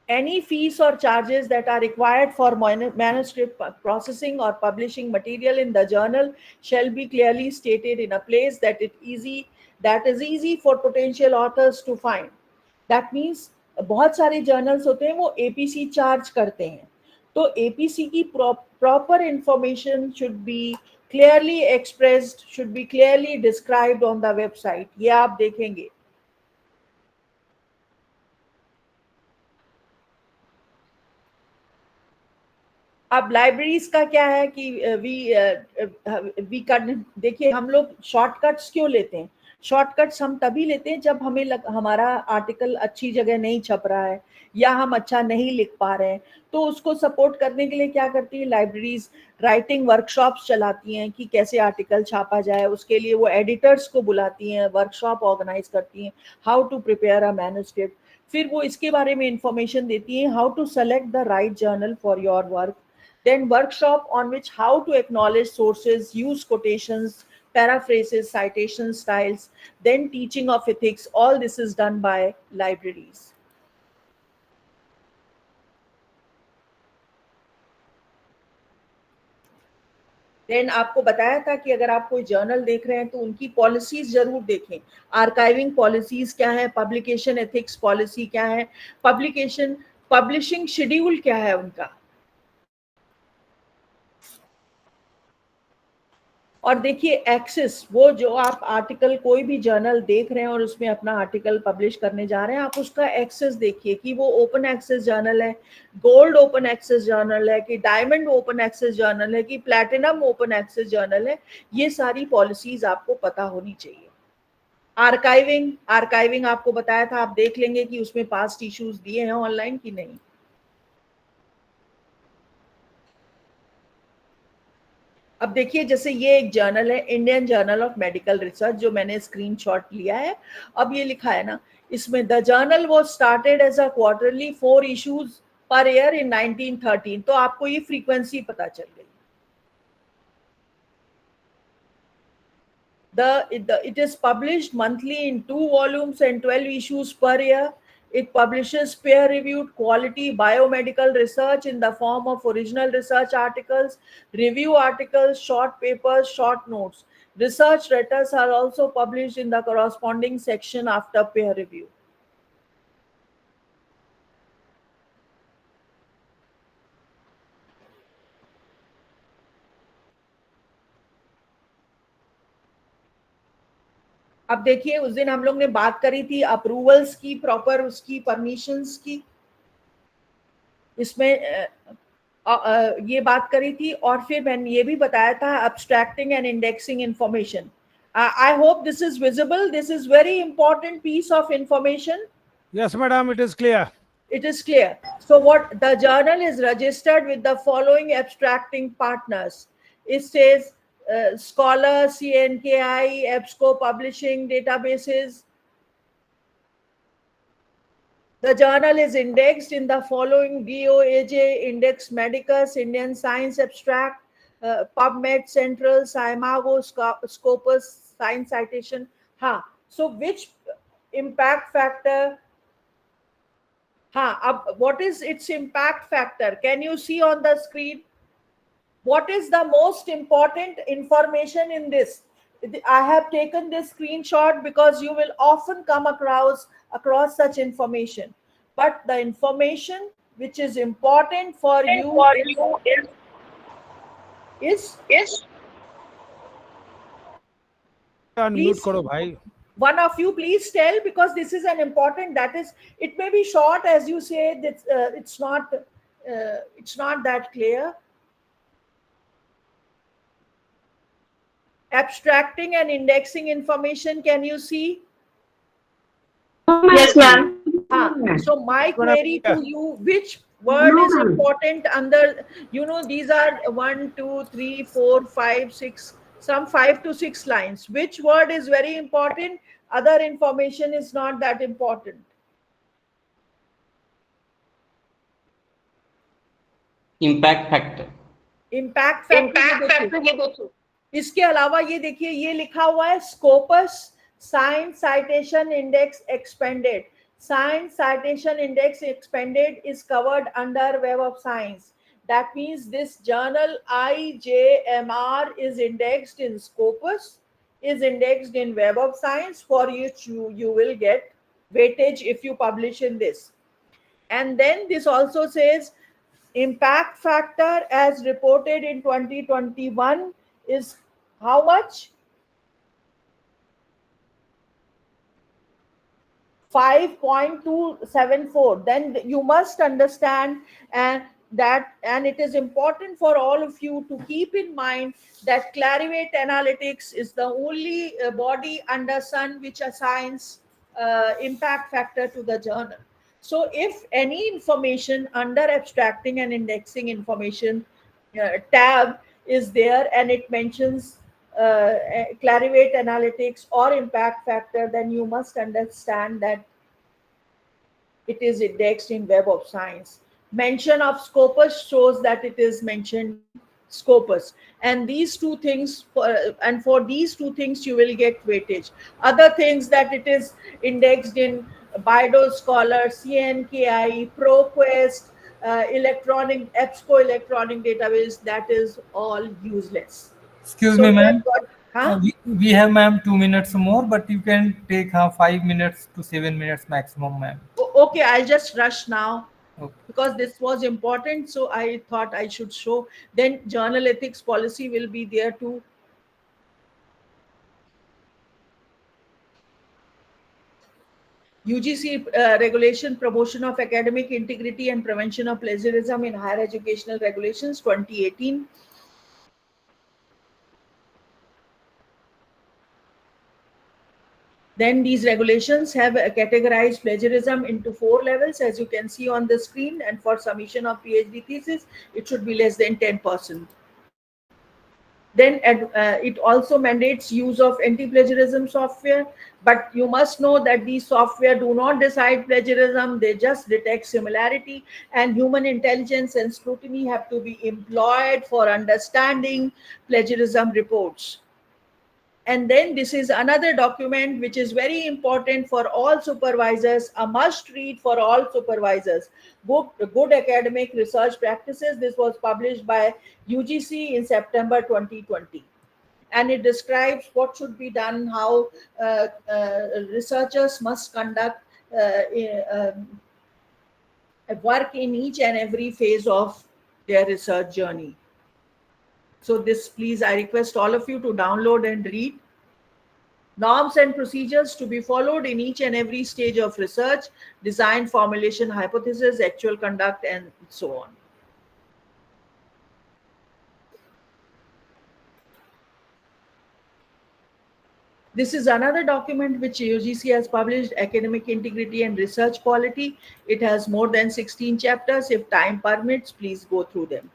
any fees or charges that are required for manuscript processing or publishing material in the journal shall be clearly stated in a place that is easy for potential authors to find. That means बहुत सारे journals होते हैं वो APC charge करते हैं, तो APC की proper information should be clearly expressed, should be clearly described on the website. ये आप देखेंगे. अब लाइब्रेरीज का क्या है कि देखिए, हम लोग शॉर्टकट्स क्यों लेते हैं? शॉर्टकट्स हम तभी लेते हैं जब हमारा आर्टिकल अच्छी जगह नहीं छप रहा है या हम अच्छा नहीं लिख पा रहे हैं, तो उसको सपोर्ट करने के लिए क्या करती है लाइब्रेरीज? राइटिंग वर्कशॉप्स चलाती हैं कि कैसे आर्टिकल छापा जाए. उसके लिए वो एडिटर्स को बुलाती हैं, वर्कशॉप ऑर्गेनाइज करती हैं, how to prepare a manuscript. फिर वो इसके बारे में इंफॉर्मेशन देती हैं, how to select the right journal for your work. Then workshop on which how to acknowledge sources, use quotations, paraphrases, citation styles, then teaching of ethics. All this is done by libraries. Then आपको बताया था कि अगर आप कोई journal देख रहे हैं तो उनकी पॉलिसीज जरूर देखें. आर्काइविंग पॉलिसीज क्या है, पब्लिकेशन एथिक्स पॉलिसी क्या है, पब्लिशिंग शेड्यूल क्या है उनका. और देखिए एक्सेस, वो जो आप आर्टिकल कोई भी जर्नल देख रहे हैं और उसमें अपना आर्टिकल पब्लिश करने जा रहे हैं, आप उसका एक्सेस देखिए कि वो ओपन एक्सेस जर्नल है, गोल्ड ओपन एक्सेस जर्नल है, कि डायमंड ओपन एक्सेस जर्नल है, कि प्लैटिनम ओपन एक्सेस जर्नल है. ये सारी पॉलिसीज आपको पता होनी चाहिए. आर्काइविंग आपको बताया था, आप देख लेंगे कि उसमें पास्ट इश्यूज दिए हैं ऑनलाइन कि नहीं. अब देखिए, जैसे ये एक जर्नल है, Indian journal of medical research, जो मैंने स्क्रीनशॉट लिया है. अब ये लिखा है ना, इसमें the journal was started as a quarterly 4 issues per year in 1913. तो आपको ये फ्रीक्वेंसी पता चल गई. It is published monthly in 2 volumes and 12 issues per year. It publishes peer-reviewed quality biomedical research in the form of original research articles, review articles, short papers, short notes. Research letters are also published in the corresponding section after peer review. अब देखिए, उस दिन हम लोग ने बात करी थी अप्रूवल्स की, प्रॉपर उसकी परमिशंस की. इसमें ये बात करी थी. और फिर मैंने ये भी बताया था abstracting and indexing information. I hope this is visible. This is very important piece of information. Yes, madam, it is clear. It is clear. So what the journal is registered with the following abstracting partners. It says Scholar, CNKI, EBSCO publishing databases. The journal is indexed in the following: DOAJ, Index Medicus, Indian Science Abstract, PubMed Central, Scimago, Scopus, Science Citation. So which impact factor? What is its impact factor? Can you see on the screen? What is the most important information in this? I have taken this screenshot because you will often come across such information. But the information which is important for you is unmute karo bhai. One of you please tell, because this is an important, that is, it may be short as you say, that it's not that clear. Abstracting and indexing information, can you see? Yes, ma'am. So my query to you, which word is important under, these are 1, 2, 3, 4, 5, 6, some 5 to 6 lines. Which word is very important? Other information is not that important. Impact factor. Impact factor. इसके अलावा ये देखिए, ये लिखा हुआ है Scopus Science Citation Index Expanded. Science Citation Index Expanded is covered under Web of Science. That means this journal IJMR is indexed in Scopus, is indexed in Web of Science, for which you will get weightage if you publish in this. And then this also says impact factor as reported in 2021 is how much? 5.274. Then you must understand and it is important for all of you to keep in mind that Clarivate Analytics is the only body under sun which assigns impact factor to the journal. So if any information under abstracting and indexing information tab is there and it mentions Clarivate Analytics or impact factor, then you must understand that it is indexed in Web of Science. Mention of Scopus shows that it is mentioned Scopus, and these two things, for these two things you will get weightage. Other things that it is indexed in Bido Scholar, CNKI, ProQuest, EBSCO electronic database, that is all useless. Excuse me, ma'am. We have, ma'am, 2 minutes more, but you can take 5 minutes to 7 minutes maximum, ma'am. Okay, I'll just rush now. Okay. Because this was important, so I thought I should show. Then journal ethics policy will be there too. UGC regulation, promotion of academic integrity and prevention of plagiarism in higher educational regulations 2018. Then these regulations have categorized plagiarism into 4 levels, as you can see on the screen. And for submission of PhD thesis, it should be less than 10%. Then it also mandates use of anti-plagiarism software. But you must know that these software do not decide plagiarism. They just detect similarity. And human intelligence and scrutiny have to be employed for understanding plagiarism reports. And then this is another document which is very important for all supervisors, a must read for all supervisors. Good academic research practices. This was published by UGC in September 2020. And it describes what should be done, how researchers must conduct work in each and every phase of their research journey. So this, please, I request all of you to download and read. Norms and procedures to be followed in each and every stage of research, design, formulation, hypothesis, actual conduct, and so on. This is another document which UGC has published, Academic Integrity and Research Quality. It has more than 16 chapters. If time permits, please go through them.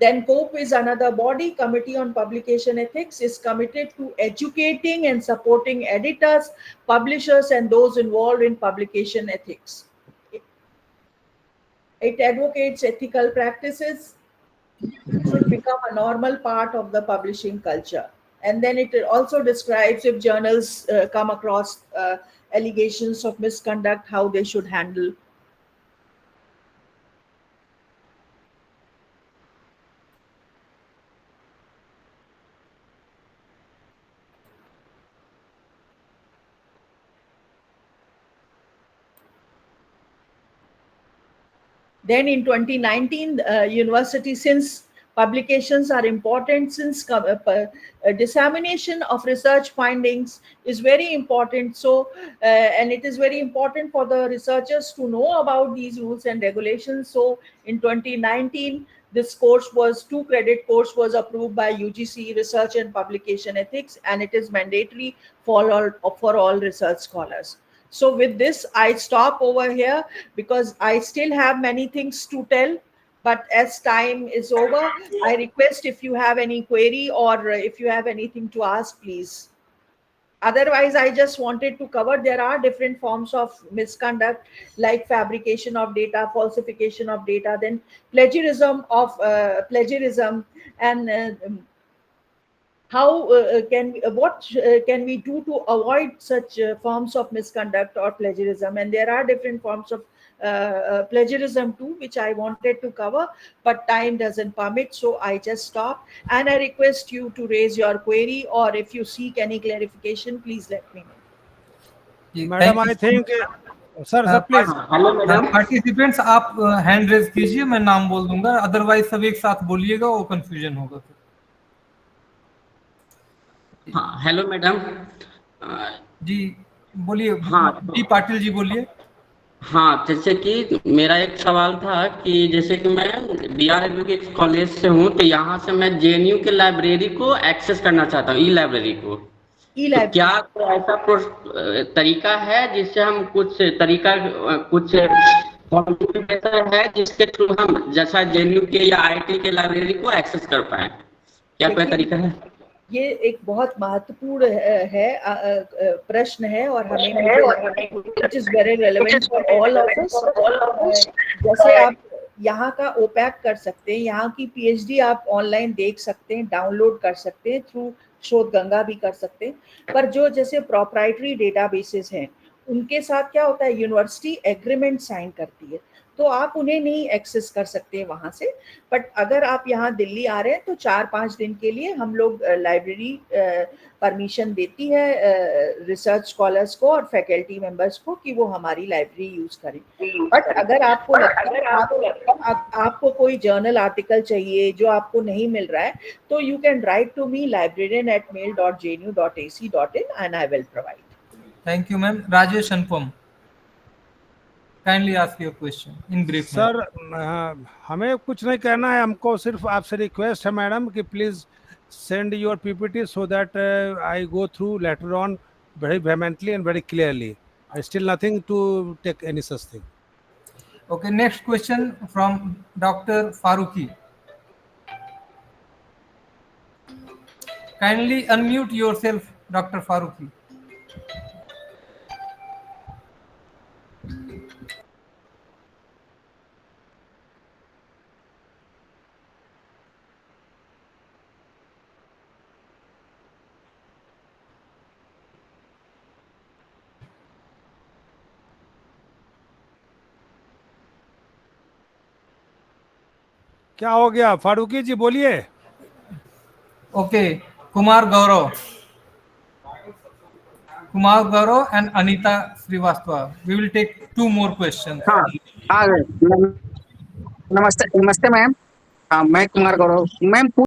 Then COPE is another body. Committee on Publication Ethics is committed to educating and supporting editors, publishers, and those involved in publication ethics. It advocates ethical practices should become a normal part of the publishing culture. And then it also describes if journals come across allegations of misconduct, how they should handle. Then in 2019, university, since publications are important, since dissemination of research findings is very important. So, and it is very important for the researchers to know about these rules and regulations. So in 2019, this course was 2-credit course was approved by UGC Research and Publication Ethics, and it is mandatory for all research scholars. So with this, I stop over here because I still have many things to tell, but as time is over, I request if you have any query or if you have anything to ask, please. Otherwise, I just wanted to cover there are different forms of misconduct like fabrication of data, falsification of data, then plagiarism and how what can we do to avoid such forms of misconduct or plagiarism? And there are different forms of plagiarism too, which I wanted to cover, but time doesn't permit, so I just stop. And I request you to raise your query, or if you seek any clarification, please let me know. Madam, I think, sir, please. Hello madam, participants आप hand raise कीजिए, मैं नाम बोल दूंगा, otherwise सब एक साथ बोलिएगा, वो कंफ्यूजन होगा फिर। हाँ हेलो मैडम, जी बोलिए। हाँ जी पाटिल जी बोलिए। हाँ, जैसे कि मेरा एक सवाल था कि जैसे कि मैं BR एग्रीकल्चर कॉलेज से हूँ, तो यहाँ से मैं JNU के लाइब्रेरी को एक्सेस करना चाहता हूँ, ई-लाइब्रेरी को। तो क्या कोई ऐसा तरीका है जिससे हम कुछ है जिसके थ्रू हम जैसा JNU के या IIT के लाइब्रेरी को एक्सेस कर पाए? क्या कोई तरीका है? ये एक बहुत महत्वपूर्ण प्रश्न है और हमें it is very relevant for all of अस। जैसे आप यहाँ का ओपैक कर सकते हैं, यहाँ की PhD आप ऑनलाइन देख सकते हैं, डाउनलोड कर सकते हैं, थ्रू शोध गंगा भी कर सकते हैं। पर जो जैसे प्रोप्राइटरी डेटाबेसेस हैं, उनके साथ क्या होता है, यूनिवर्सिटी एग्रीमेंट साइन करती है, तो आप उन्हें नहीं एक्सेस कर सकते वहां से। बट अगर आप यहाँ दिल्ली आ रहे हैं तो 4-5 दिन के लिए हम लोग लाइब्रेरी परमिशन देती है रिसर्च स्कॉलर्स को और फैकल्टी मेंबर्स को कि वो हमारी लाइब्रेरी यूज करें। बट अगर आपको आपको कोई जर्नल आर्टिकल चाहिए जो आपको नहीं मिल रहा है, तो you can write to me librarian@mail.jnu.ac.in and I will provide. Thank you ma'am. Rajesh Anupam, kindly ask your question in brief. Sir, हमें कुछ नहीं कहना है, हमको सिर्फ आपसे रिक्वेस्ट है मैडम कि please send your PPT so that I go through later on very vehemently and very clearly. I still nothing to take any such thing. Okay, next question from Dr. Faruqi. Kindly unmute yourself, Dr. Faruqi. क्या हो गया फारूकी जी, बोलिए। Okay, Kumar Gaurav and Anita Srivastava. We will take 2 more questions. हाँ, नमस्ते ma'am. मैं Kumar Gaurav ma'am.